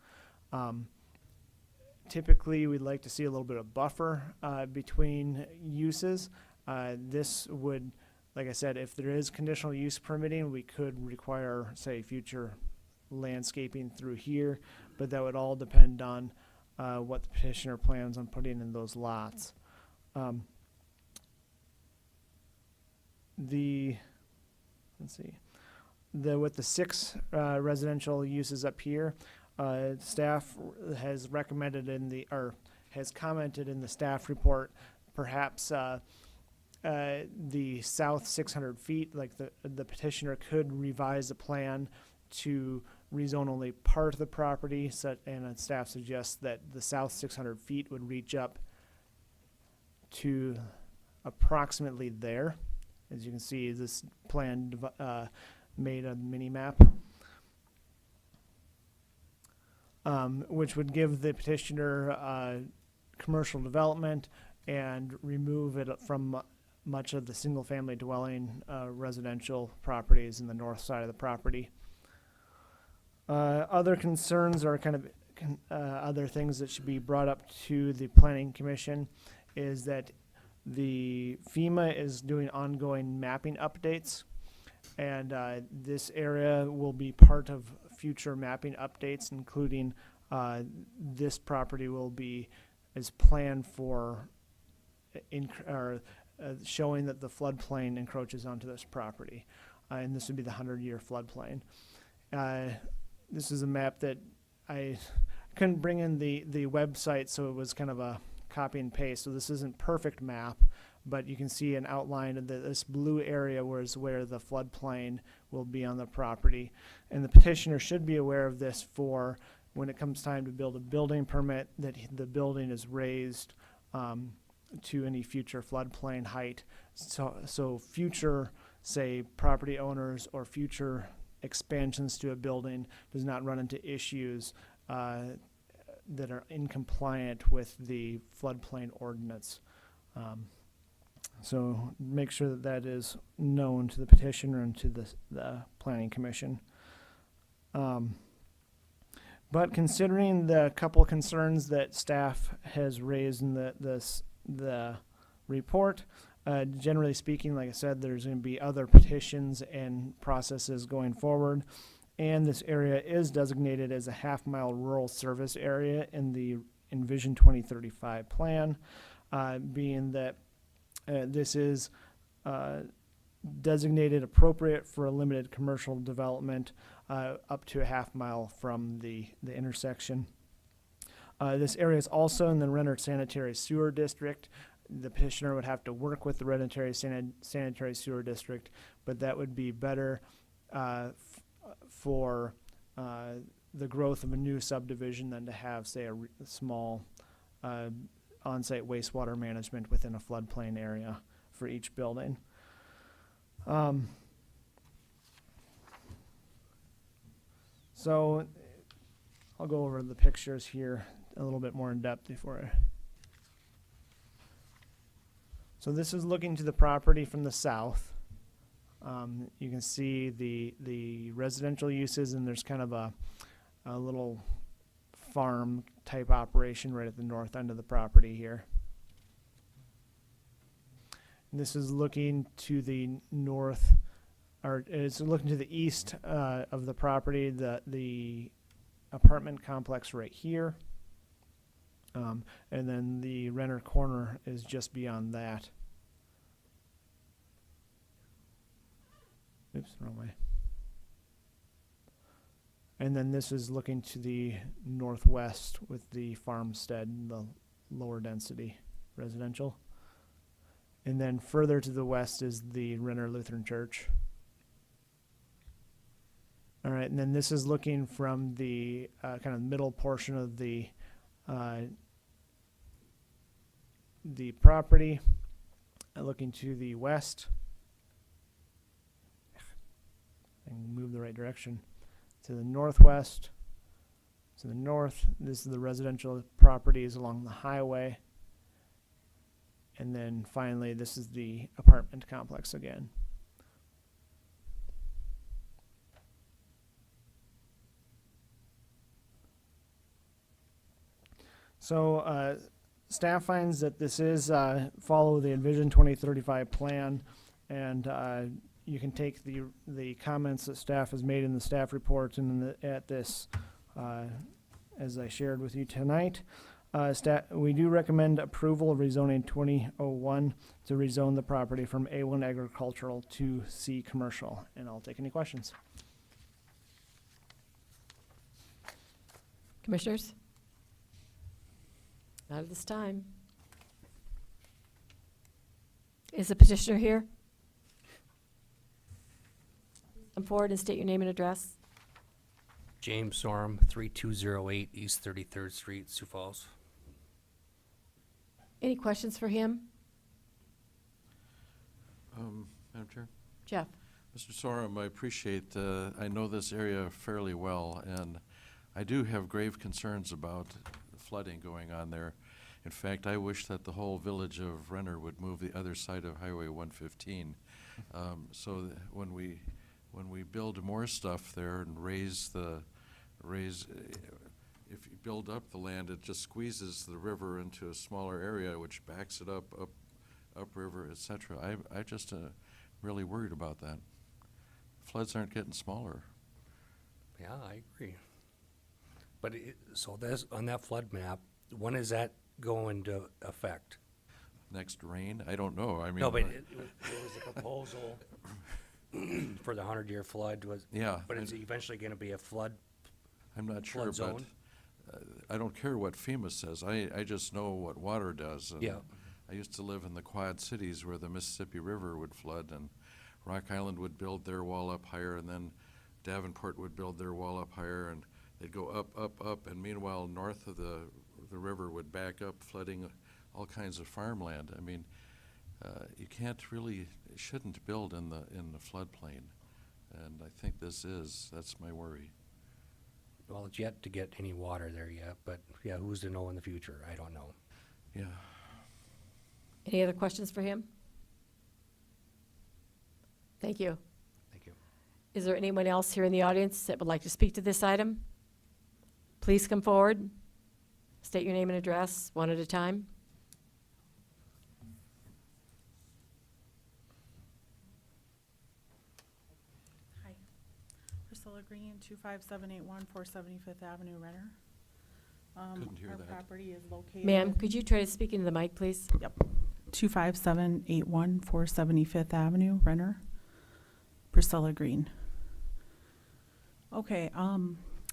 typically, we'd like to see a little bit of buffer between uses. This would, like I said, if there is conditional use permitting, we could require, say, future landscaping through here, but that would all depend on what the petitioner plans on putting in those lots. Let's see, with the 6 residential uses up here, staff has recommended has commented in the staff report, perhaps the south 600 feet, like the petitioner could revise the plan to rezone only part of the property, and staff suggests that the south 600 feet would reach up to approximately there. As you can see, this plan made a mini map, which would give the petitioner commercial development and remove it from much of the single-family dwelling residential properties in the north side of the property. Other concerns are kind of other things that should be brought up to the Planning Commission is that the FEMA is doing ongoing mapping updates, and this area will be part of future mapping updates, including this property will be is planned for showing that the floodplain encroaches onto this property, and this would be the 100-year floodplain. This is a map that I couldn't bring in the website, so it was kind of a copy and paste. So this isn't perfect map, but you can see an outline of this blue area where the floodplain will be on the property. And the petitioner should be aware of this for when it comes time to build a building permit, that the building is raised to any future floodplain height. So future, say, property owners or future expansions to a building does not run into issues that are incompliant with the floodplain ordinance. So make sure that that is known to the petitioner and to the Planning Commission. But considering the couple concerns that staff has raised in the report, generally speaking, like I said, there's going to be other petitions and processes going forward. And this area is designated as a half-mile rural service area in the Envision 2035 plan, being that this is designated appropriate for a limited commercial development up to a half-mile from the intersection. This area is also in the Renner Sanitary Sewer District. The petitioner would have to work with the Renner Sanitary Sewer District, but that would be better for the growth of a new subdivision than to have, say, a small on-site wastewater management within a floodplain area for each building. So I'll go over the pictures here a little bit more in depth before So this is looking to the property from the south. You can see the residential uses, and there's kind of a little farm type operation right at the north end of the property here. And this is looking to the north, or it's looking to the east of the property, the apartment complex right here. And then the Renner Corner is just beyond that. Oops, wrong way. And then this is looking to the northwest with the farmstead, the lower density residential. And then further to the west is the Renner Lutheran Church. All right, and then this is looking from the kind of middle portion of the property, looking to the west. And move the right direction. To the northwest, to the north, this is the residential properties along the highway. And then finally, this is the apartment complex again. So, staff finds that this is, follow the Envision 2035 plan, and, you can take the comments that staff has made in the staff reports and at this, as I shared with you tonight. We do recommend approval of rezoning 2001 to rezone the property from A1 agricultural to C commercial, and I'll take any questions. Commissioners? Not at this time. Is the petitioner here? Come forward and state your name and address. James Sorum, 3208 East 33rd Street, Sioux Falls. Any questions for him? Madam Chair? Jeff? Mr. Sorum, I appreciate, I know this area fairly well, and I do have grave concerns about flooding going on there. In fact, I wish that the whole village of Renner would move the other side of Highway 115. So that when we build more stuff there and if you build up the land, it just squeezes the river into a smaller area, which backs it upriver, et cetera. I just really worried about that. Floods aren't getting smaller. Yeah, I agree. But so that's on that flood map, when is that going to affect? Next rain? I don't know. I mean. No, but it was a proposal for the 100-year flood was. Yeah. But it's eventually gonna be a flood. I'm not sure, flood but zone? I don't care what FEMA says. I just know what water does. And Yeah. I used to live in the Quad Cities where the Mississippi River would flood, and Rock Island would build their wall up higher, and then Davenport would build their wall up higher, and they'd go up, up, up, and meanwhile, north of the river would back up, flooding all kinds of farmland. I mean, you shouldn't build in the floodplain, and I think that's my worry. Well, it's yet to get any water there yet, but yeah, who's to know in the future? I don't know. Yeah. Any other questions for him? Thank you. Thank you. Is there anyone else here in the audience that would like to speak to this item? Please come forward. State your name and address, one at a time. Hi, Priscilla Green, 25781 475th Avenue, Renner. Couldn't hear that. Our property is located. Ma'am, could you try to speak into the mic, please? Yep. 25781 475th Avenue, Renner. Priscilla Green. Okay,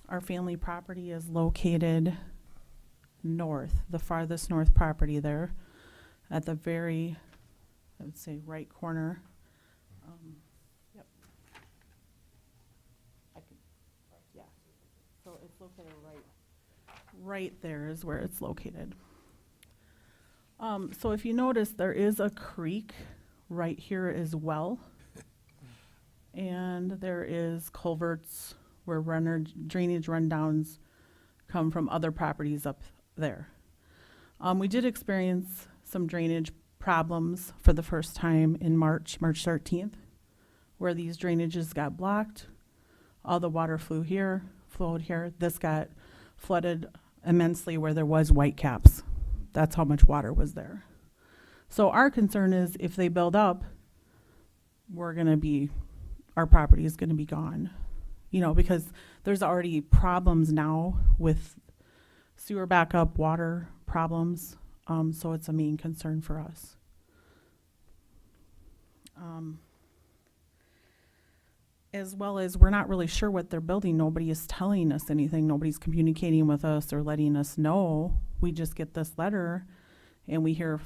our family property is located north, the farthest north property there, at the very, I would say, right corner. Yep. Yeah. So it's located right there is where it's located. So if you notice, there is a creek right here as well. And there is culverts where drainage rundowns come from other properties up there. We did experience some drainage problems for the first time in March 13th, where these drainages got blocked. All the water flowed here. This got flooded immensely where there was white caps. That's how much water was there. So our concern is if they build up, our property is gonna be gone. Because there's already problems now with sewer backup, water problems, so it's a main concern for us. As well as we're not really sure what they're building. Nobody is telling us anything. Nobody's communicating with us or letting us know. We just get this letter and we hear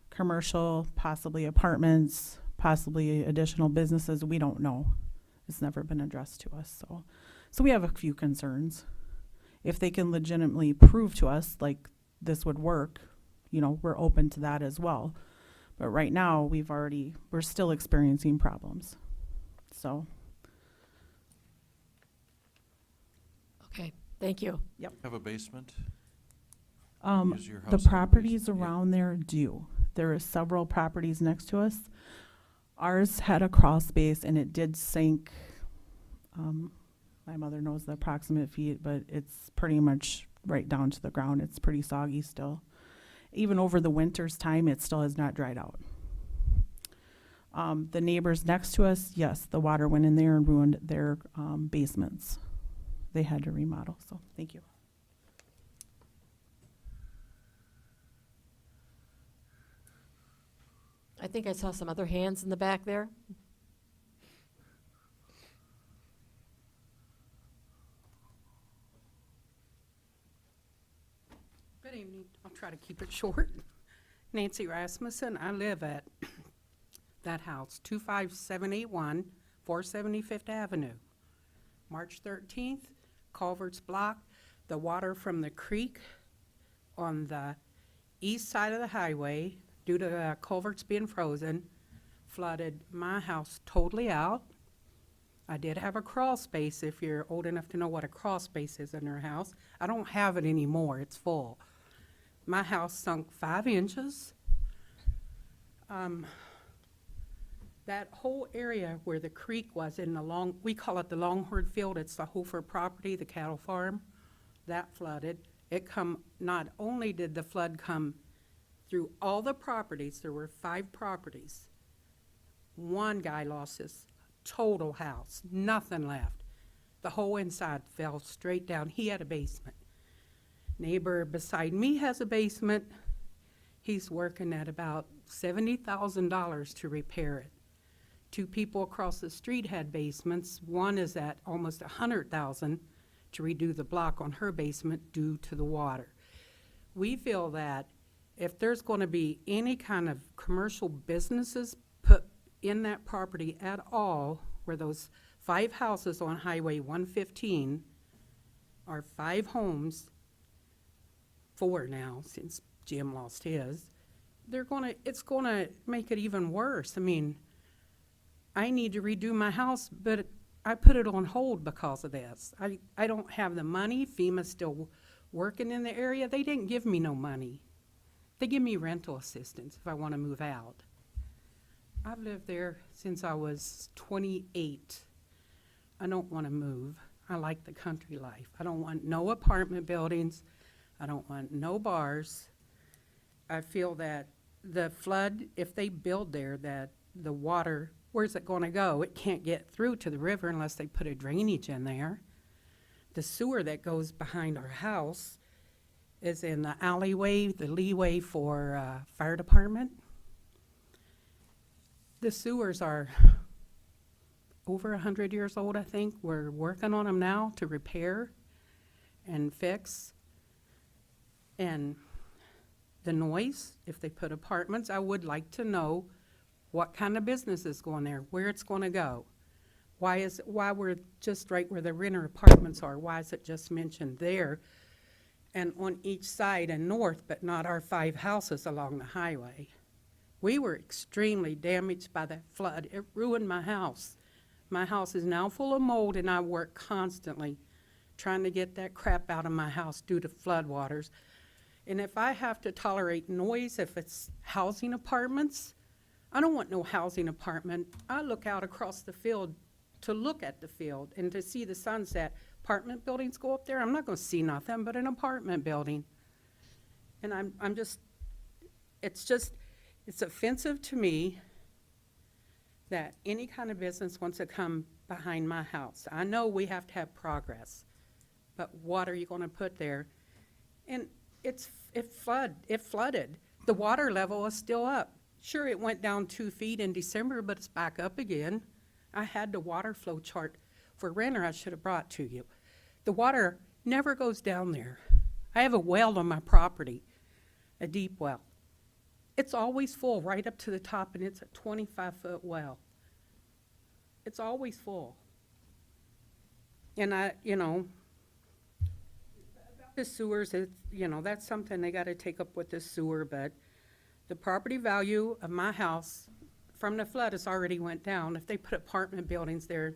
commercial, possibly apartments, possibly additional businesses. We don't know. It's never been addressed to us. So we have a few concerns. If they can legitimately prove to us like this would work, we're open to that as well. But right now we're still experiencing problems. So. Okay, thank you. Yep. Have a basement? Use your house The as a properties basement? Yeah. around there do. There are several properties next to us. Ours had a crawl space and it did sink. My mother knows the approximate feet, but it's pretty much right down to the ground. It's pretty soggy still. Even over the winter's time, it still has not dried out. The neighbors next to us, yes, the water went in there and ruined their basements. They had to remodel, so thank you. I think I saw some other hands in the back there. Good evening. I'll try to keep it short. Nancy Rasmussen. I live at that house, 25781 475th Avenue. March 13th, culverts blocked. The water from the creek on the east side of the highway, due to culverts being frozen, flooded my house totally out. I did have a crawl space, if you're old enough to know what a crawl space is in your house. I don't have it anymore. It's full. My house sunk 5 inches. That whole area where the creek was in the we call it the Longhorn Field. It's the Hofer property, the cattle farm. That flooded. Not only did the flood come through all the properties, there were 5 properties. One guy lost his total house, nothing left. The whole inside fell straight down. He had a basement. Neighbor beside me has a basement. He's working at about $70,000 to repair it. 2 people across the street had basements. One is at almost $100,000 to redo the block on her basement due to the water. We feel that if there's going to be any kind of commercial businesses put in that property at all, where those 5 houses on Highway 115 are 5 homes, 4 now since Jim lost his, it's gonna make it even worse. I mean, I need to redo my house, but I put it on hold because of this. I don't have the money. FEMA's still working in the area. They didn't give me no money. They give me rental assistance if I want to move out. I've lived there since I was 28. I don't want to move. I like the country life. I don't want no apartment buildings. I don't want no bars. I feel that the flood, if they build there, that the water, where's it going to go? It can't get through to the river unless they put a drainage in there. The sewer that goes behind our house is in the alleyway, the leeway for fire department. The sewers are over 100 years old, I think. We're working on them now to repair and fix. And the noise, if they put apartments, I would like to know what kind of business is going there, where it's going to go. Why we're just right where the renter apartments are, why is it just mentioned there and on each side and north, but not our 5 houses along the highway? We were extremely damaged by that flood. It ruined my house. My house is now full of mold, and I work constantly trying to get that crap out of my house due to floodwaters. And if I have to tolerate noise, if it's housing apartments, I don't want no housing apartment. I look out across the field to look at the field and to see the sunset. Apartment buildings go up there, I'm not going to see nothing but an apartment building. And it's offensive to me that any kind of business wants to come behind my house. I know we have to have progress, but what are you going to put there? And it flooded. The water level is still up. Sure, it went down 2 feet in December, but it's back up again. I had the water flow chart for renter I should have brought to you. The water never goes down there. I have a well on my property, a deep well. It's always full right up to the top, and it's a 25-foot well. It's always full. And the sewers, that's something they got to take up with the sewer, but the property value of my house from the flood has already went down. If they put apartment buildings there,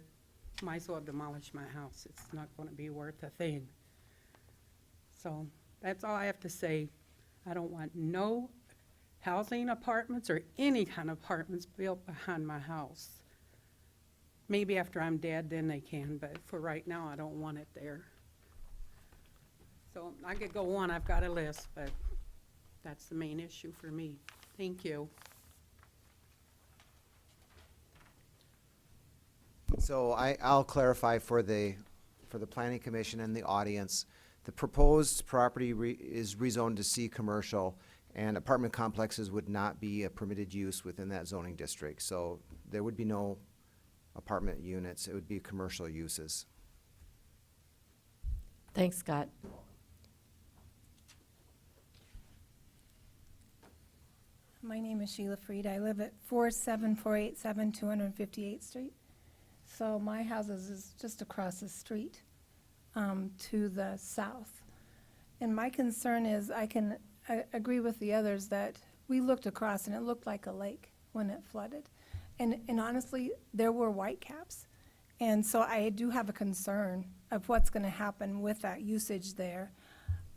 might as well demolish my house. It's not going to be worth a thing. So that's all I have to say. I don't want no housing apartments or any kind of apartments built behind my house. Maybe after I'm dead, then they can, but for right now, I don't want it there. So I could go on, I've got a list, but that's the main issue for me. Thank you. So I'll clarify for the planning commission and the audience. The proposed property is rezoned to C commercial, and apartment complexes would not be a permitted use within that zoning district. So there would be no apartment units, it would be commercial uses. Thanks, Scott. My name is Sheila Freed. I live at 47487 258th Street. So my house is just across the street to the south. And my concern is I agree with the others that we looked across and it looked like a lake when it flooded. And honestly, there were whitecaps. And so I do have a concern of what's going to happen with that usage there.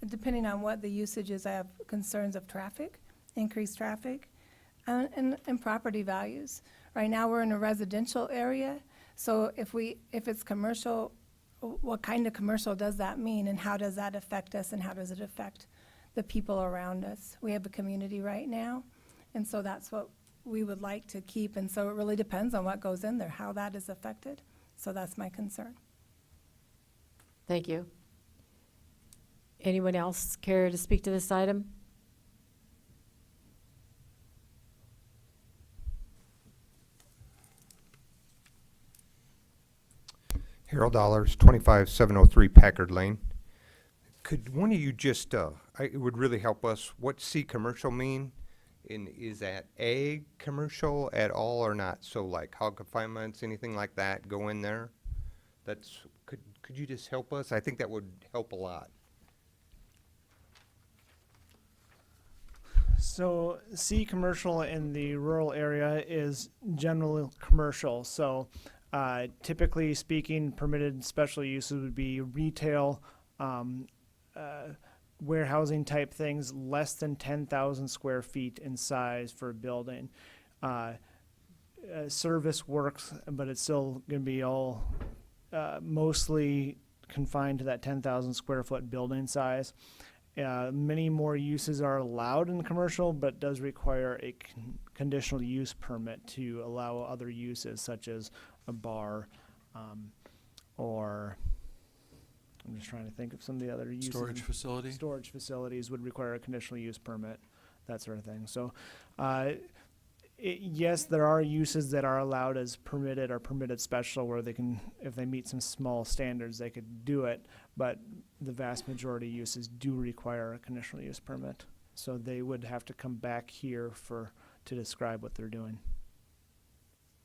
Depending on what the usage is, I have concerns of traffic, increased traffic, and property values. Right now, we're in a residential area, so if it's commercial, what kind of commercial does that mean, and how does that affect us, and how does it affect the people around us? We have a community right now, and so that's what we would like to keep, and so it really depends on what goes in there, how that is affected. So that's my concern. Thank you. Anyone else care to speak to this item? Harold Dollars, 25703 Packard Lane. Could one of you just, it would really help us, what C commercial mean? And is that ag commercial at all or not? So like hog confinements, anything like that go in there? Could you just help us? I think that would help a lot. So C commercial in the rural area is generally commercial. So typically speaking, permitted special uses would be retail, warehousing type things, less than 10,000 square feet in size for a building. Service works, but it's still going to be all mostly confined to that 10,000 square foot building size. Many more uses are allowed in commercial, but does require a conditional use permit to allow other uses such as a bar, or I'm just trying to think of some of the other uses. Storage facility? Storage facilities would require a conditional use permit, that sort of thing. So, yes, there are uses that are allowed as permitted or permitted special where they can, if they meet some small standards, they could do it, but the vast majority of uses do require a conditional use permit. So they would have to come back here to describe what they're doing.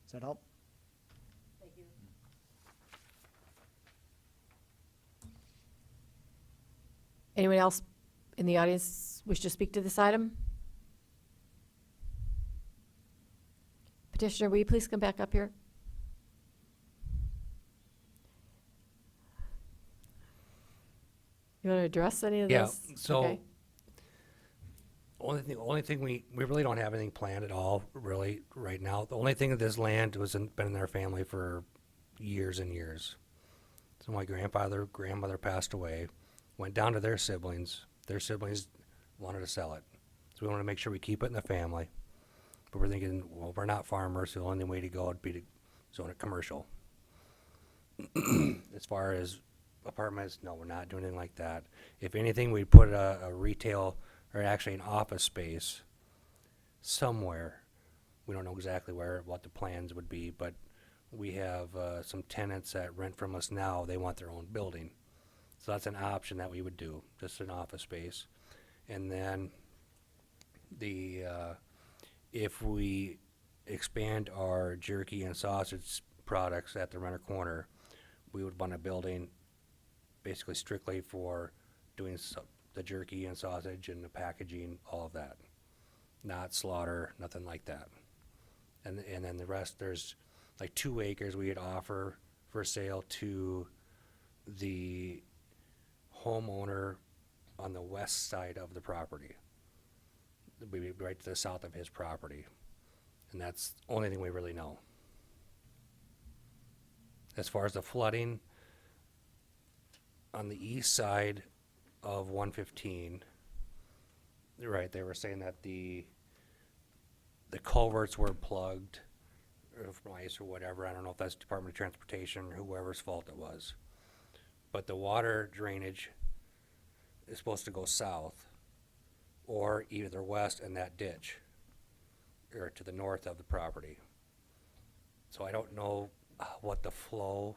Does that help? Thank you. Anyone else in the audience wish to speak to this item? Petitioner, will you please come back up here? You want to address any of this? Yeah, so Okay. only thing we really don't have anything planned at all, really, right now. The only thing of this land been in our family for years and years. So my grandmother passed away, went down to their siblings. Their siblings wanted to sell it. So we want to make sure we keep it in the family. But we're thinking, well, we're not farmers, so the only way to go would be to zone it commercial. As far as apartments, no, we're not doing anything like that. If anything, we'd put a retail, or actually an office space somewhere. We don't know exactly what the plans would be, but we have some tenants that rent from us now. They want their own building. So that's an option that we would do, just an office space. And then if we expand our jerky and sausage products at the Renner Corner, we would want a building basically strictly for doing the jerky and sausage and the packaging, all of that. Not slaughter, nothing like that. And then the rest, there's like 2 acres we'd offer for sale to the homeowner on the west side of the property. We'd be right to the south of his property. And that's the only thing we really know. As far as the flooding, on the east side of 115, right, they were saying that the culverts were plugged from ice or whatever. I don't know if that's Department of Transportation or whoever's fault it was. But the water drainage is supposed to go south or either west in that ditch or to the north of the property. So I don't know what the flow,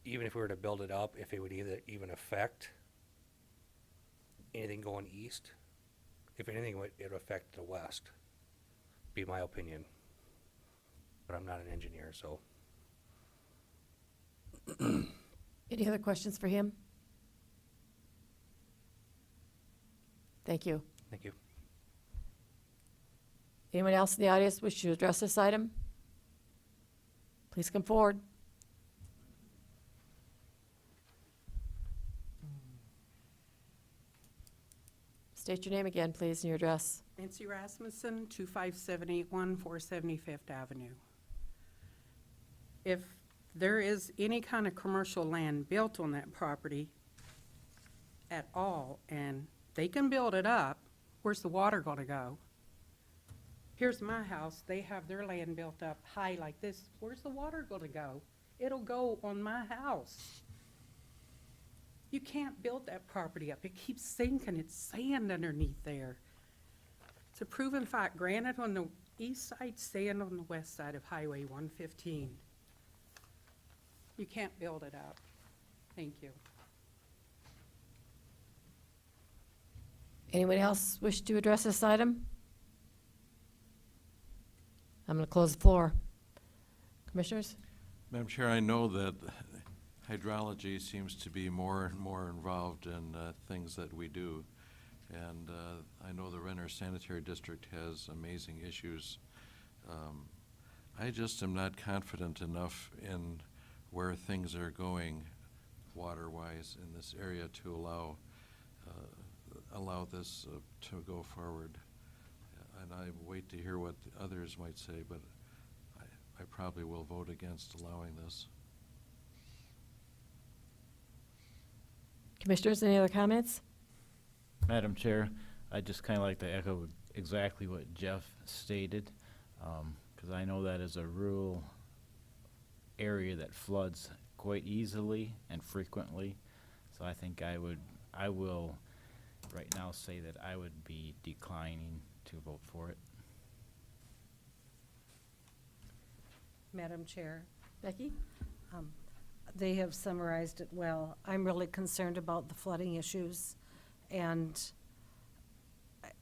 even if we were to build it up, if it would even affect anything going east. If anything, it would affect the west, be my opinion. But I'm not an engineer, so. Any other questions for him? Thank you. Thank you. Anyone else in the audience wish to address this item? Please come forward. State your name again, please, and your address. Nancy Rasmussen, 25781 475th Avenue. If there is any kind of commercial land built on that property at all, and they can build it up, where's the water gonna go? Here's my house, they have their land built up high like this, where's the water gonna go? It'll go on my house. You can't build that property up, it keeps sinking, it's sand underneath there. It's a proven fact, granite on the east side, sand on the west side of Highway 115. You can't build it up. Thank you. Anyone else wish to address this item? I'm going to close the floor. Commissioners? Madam Chair, I know that hydrology seems to be more and more involved in things that we do. And I know the Renner Sanitary District has amazing issues. I just am not confident enough in where things are going water-wise in this area to allow this to go forward. And I wait to hear what the others might say, but I probably will vote against allowing this. Commissioners, any other comments? Madam Chair, I'd just kind of like to echo exactly what Jeff stated, because I know that is a rural area that floods quite easily and frequently. So I think I will right now say that I would be declining to vote for it. Madam Chair, Becky? They have summarized it well. I'm really concerned about the flooding issues, and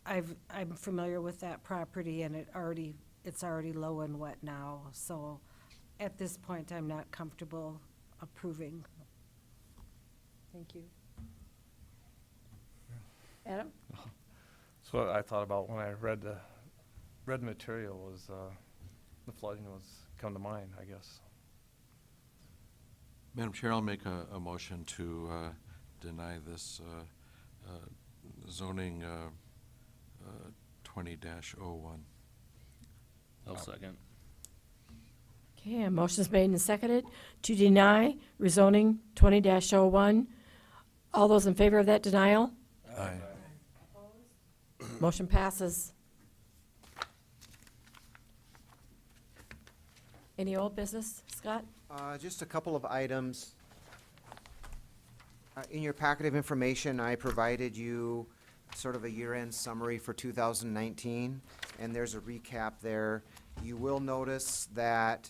I'm familiar with that property, and it's already low and wet now. So at this point, I'm not comfortable approving. Thank you. Adam? So what I thought about when I read the material was the flooding was come to mind, I guess. Madam Chair, I'll make a motion to deny this zoning 20-01. I'll second. Okay, a motion's made and seconded to deny rezoning 20-01. All those in favor of that denial? Aye. Motion passes. Any old business, Scott? Just a couple of items. In your packet of information, I provided you sort of a year-end summary for 2019, and there's a recap there. You will notice that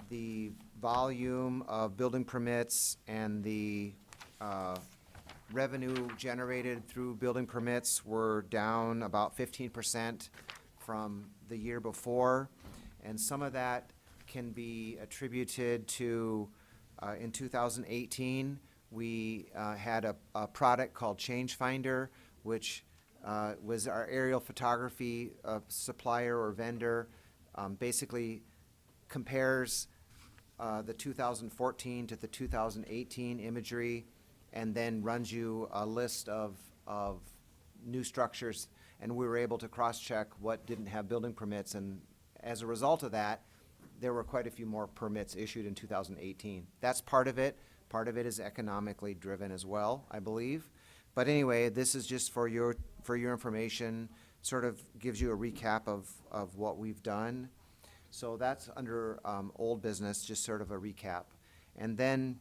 the volume of building permits and the revenue generated through building permits were down about 15% from the year before, and some of that can be attributed to, in 2018, we had a product called Change Finder, which was our aerial photography supplier or vendor, basically compares the 2014 to the 2018 imagery, and then runs you a list of new structures, and we were able to cross-check what didn't have building permits, and as a result of that, there were quite a few more permits issued in 2018. That's part of it, Part of it is economically driven as well, I believe. But anyway, this is just for your information, sort of gives you a recap of what we've done. So that's under old business, just sort of a recap. And then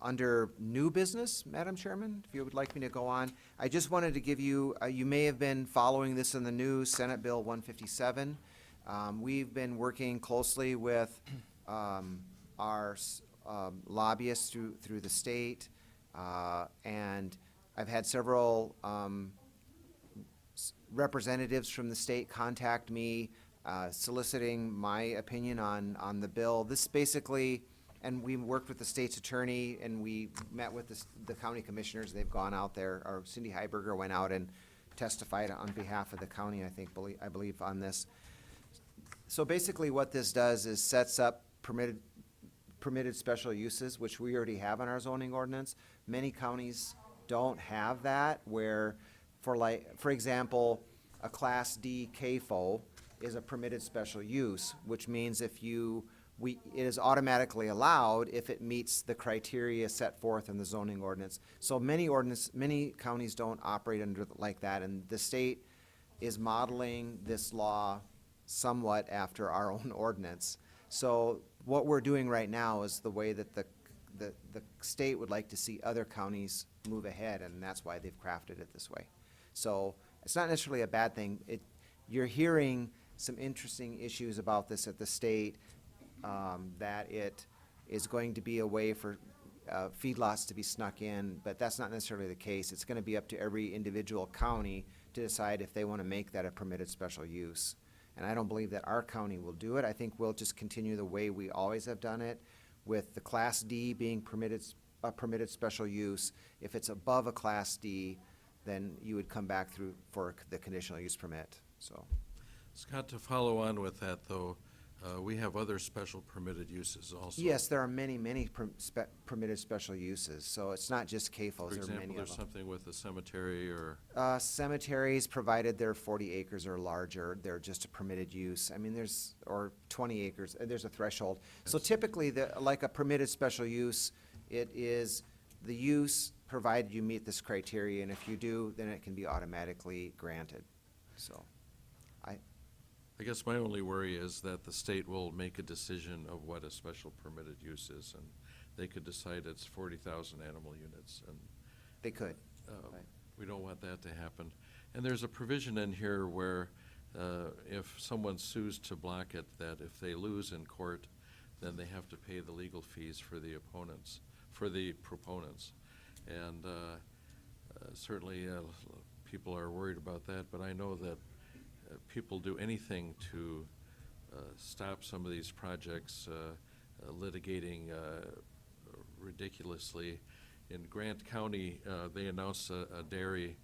under new business, Madam Chairman, if you would like me to go on, I just wanted to give you, you may have been following this in the news, Senate Bill 157. We've been working closely with our lobbyists through the state, and I've had several representatives from the state contact me, soliciting my opinion on the bill. This basically, and we worked with the state's attorney, and we met with the county commissioners. They've gone out there. Our Cindy Heiberger went out and testified on behalf of the county, I believe, on this. So basically what this does is sets up permitted special uses, which we already have in our zoning ordinance. Many counties don't have that, where for example, a Class D CAFO is a permitted special use, which means it is automatically allowed if it meets the criteria set forth in the zoning ordinance. So many counties don't operate under like that, and the state is modeling this law somewhat after our own ordinance. So what we're doing right now is the way that the state would like to see other counties move ahead, and that's why they've crafted it this way. So it's not necessarily a bad thing. You're hearing some interesting issues about this at the state, that it is going to be a way for feedlots to be snuck in, but that's not necessarily the case. It's going to be up to every individual county to decide if they want to make that a permitted special use. And I don't believe that our county will do it. I think we'll just continue the way we always have done it, with the Class D being a permitted special use. If it's above a Class D, then you would come back through for the conditional use permit, so. Scott, to follow on with that, though, we have other special permitted uses also. Yes, there are many permitted special uses, so it's not just CAFOs, For there are example, many of there's them. something with a cemetery or, Cemeteries, provided they're 40 acres or larger, they're just a permitted use. I mean, or 20 acres, there's a threshold. So typically, like a permitted special use, it is the use provided you meet this criteria, and if you do, then it can be automatically granted, so. I guess my only worry is that the state will make a decision of what a special permitted use is, and they could decide it's 40,000 animal units, and They could. we don't want that to happen. And there's a provision in here where if someone sues to block it, that if they lose in court, then they have to pay the legal fees for the proponents. And certainly people are worried about that, but I know that people do anything to stop some of these projects litigating ridiculously. In Grant County, they announced a dairy,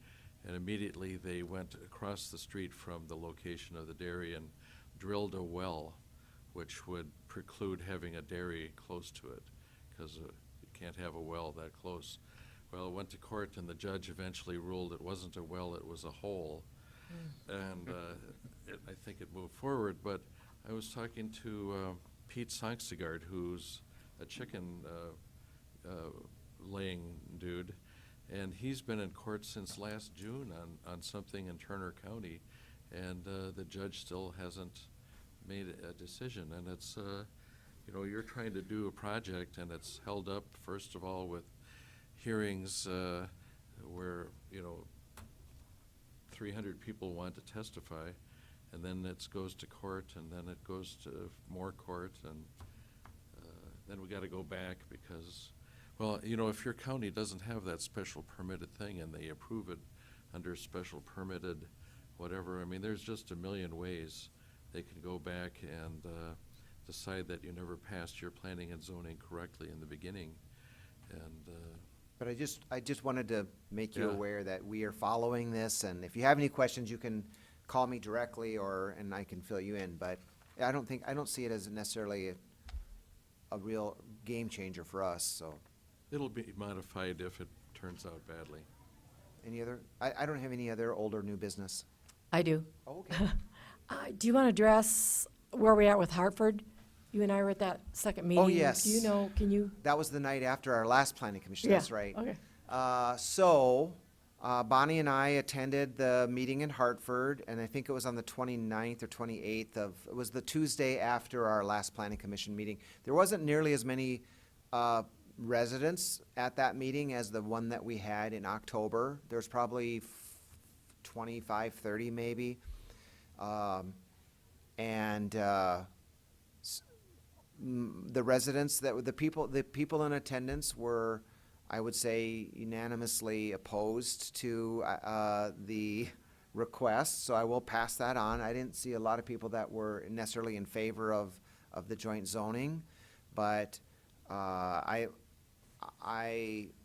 and immediately they went across the street from the location of the dairy and drilled a well, which would preclude having a dairy close to it, because you can't have a well that close. Well, it went to court, and the judge eventually ruled it wasn't a well, it was a hole. And I think it moved forward, but I was talking to Pete Sangstagard, who's a chicken laying dude, and he's been in court since last June on something in Turner County, and the judge still hasn't made a decision. And it's, you're trying to do a project, and it's held up, first of all, with hearings where, 300 people want to testify, and then it goes to court, and then it goes to more court, and then we got to go back because, well, if your county doesn't have that special permitted thing and they approve it under special permitted whatever, I mean, there's just a million ways they can go back and decide that you never passed your planning and zoning correctly in the beginning. And But I just wanted to make you Yeah. aware that we are following this, and if you have any questions, you can call me directly, and I can fill you in. But I don't see it as necessarily a real game changer for us, so. it'll be modified if it turns out badly. Any other, I don't have any other old or new business. I do. Oh, okay. Do you want to address where we are with Hartford? You and I were at that second meeting. Oh, yes. Do you know, can you? That was the night after our last planning commission, Yeah, that's right. okay. Bonnie and I attended the meeting in Hartford, and I think it was on the 29th or 28th it was the Tuesday after our last planning commission meeting. There wasn't nearly as many residents at that meeting as the one that we had in October. There's probably 25, 30 maybe. The residents the people in attendance were, I would say, unanimously opposed to the request, so I will pass that on. I didn't see a lot of people that were necessarily in favor of the joint zoning, but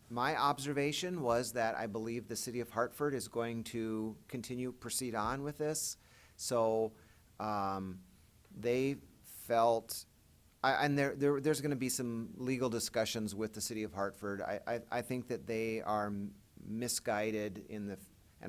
my observation was that I believe the city of Hartford is going to proceed on with this. So they felt, and there's going to be some legal discussions with the city of Hartford. I think that they are misguided and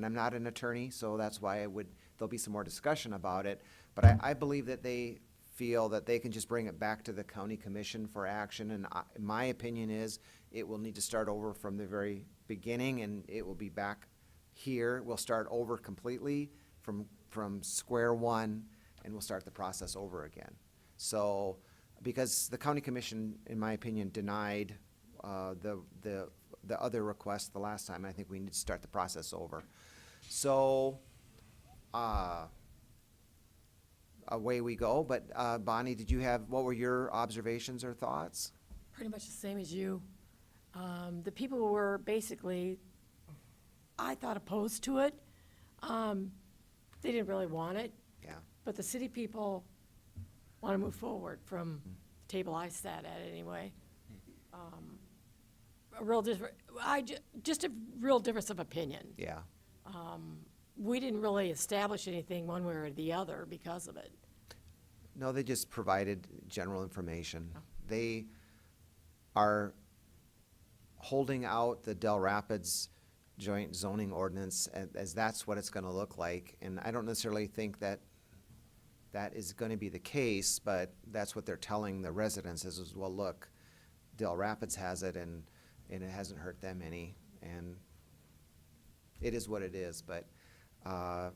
I'm not an attorney, so that's why there'll be some more discussion about it. But I believe that they feel that they can just bring it back to the county commission for action, and my opinion is it will need to start over from the very beginning, and it will be back here. We'll start over completely from square one, and we'll start the process over again. So, because the county commission, in my opinion, denied the other request the last time, I think we need to start the process over. So, away we go. But Bonnie, what were your observations or thoughts? Pretty much the same as you. The people were basically, I thought, opposed to it. They didn't really want it. Yeah. But the city people want to move forward from the table I sat at anyway. Just a real difference of opinion. Yeah. We didn't really establish anything one way or the other because of it. No, they just provided general information. They are holding out the Del Rapids joint zoning ordinance as that's what it's gonna look like. And I don't necessarily think that is gonna be the case, but that's what they're telling the residents is, well, look, Del Rapids has it and it hasn't hurt them any. And it is what it is, but I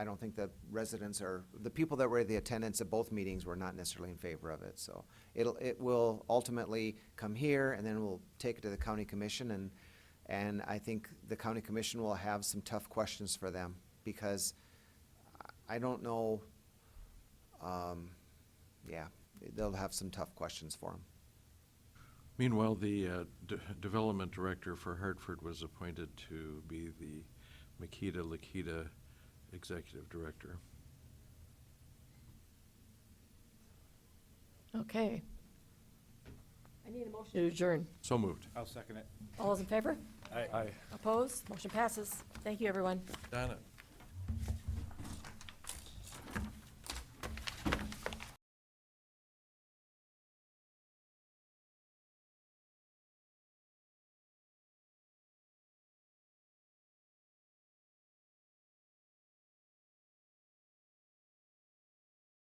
don't think that residents the people that were the attendants at both meetings were not necessarily in favor of it. So it will ultimately come here, and then we'll take it to the county commission, and I think the county commission will have some tough questions for them, because I don't know, they'll have some tough questions for them. Meanwhile, the development director for Hartford was appointed to be the Makita Lakita executive director. Okay. I need a motion to adjourn. So moved. I'll second it. All those in favor? Aye. Opposed? Motion passes. Thank you, everyone. Donna.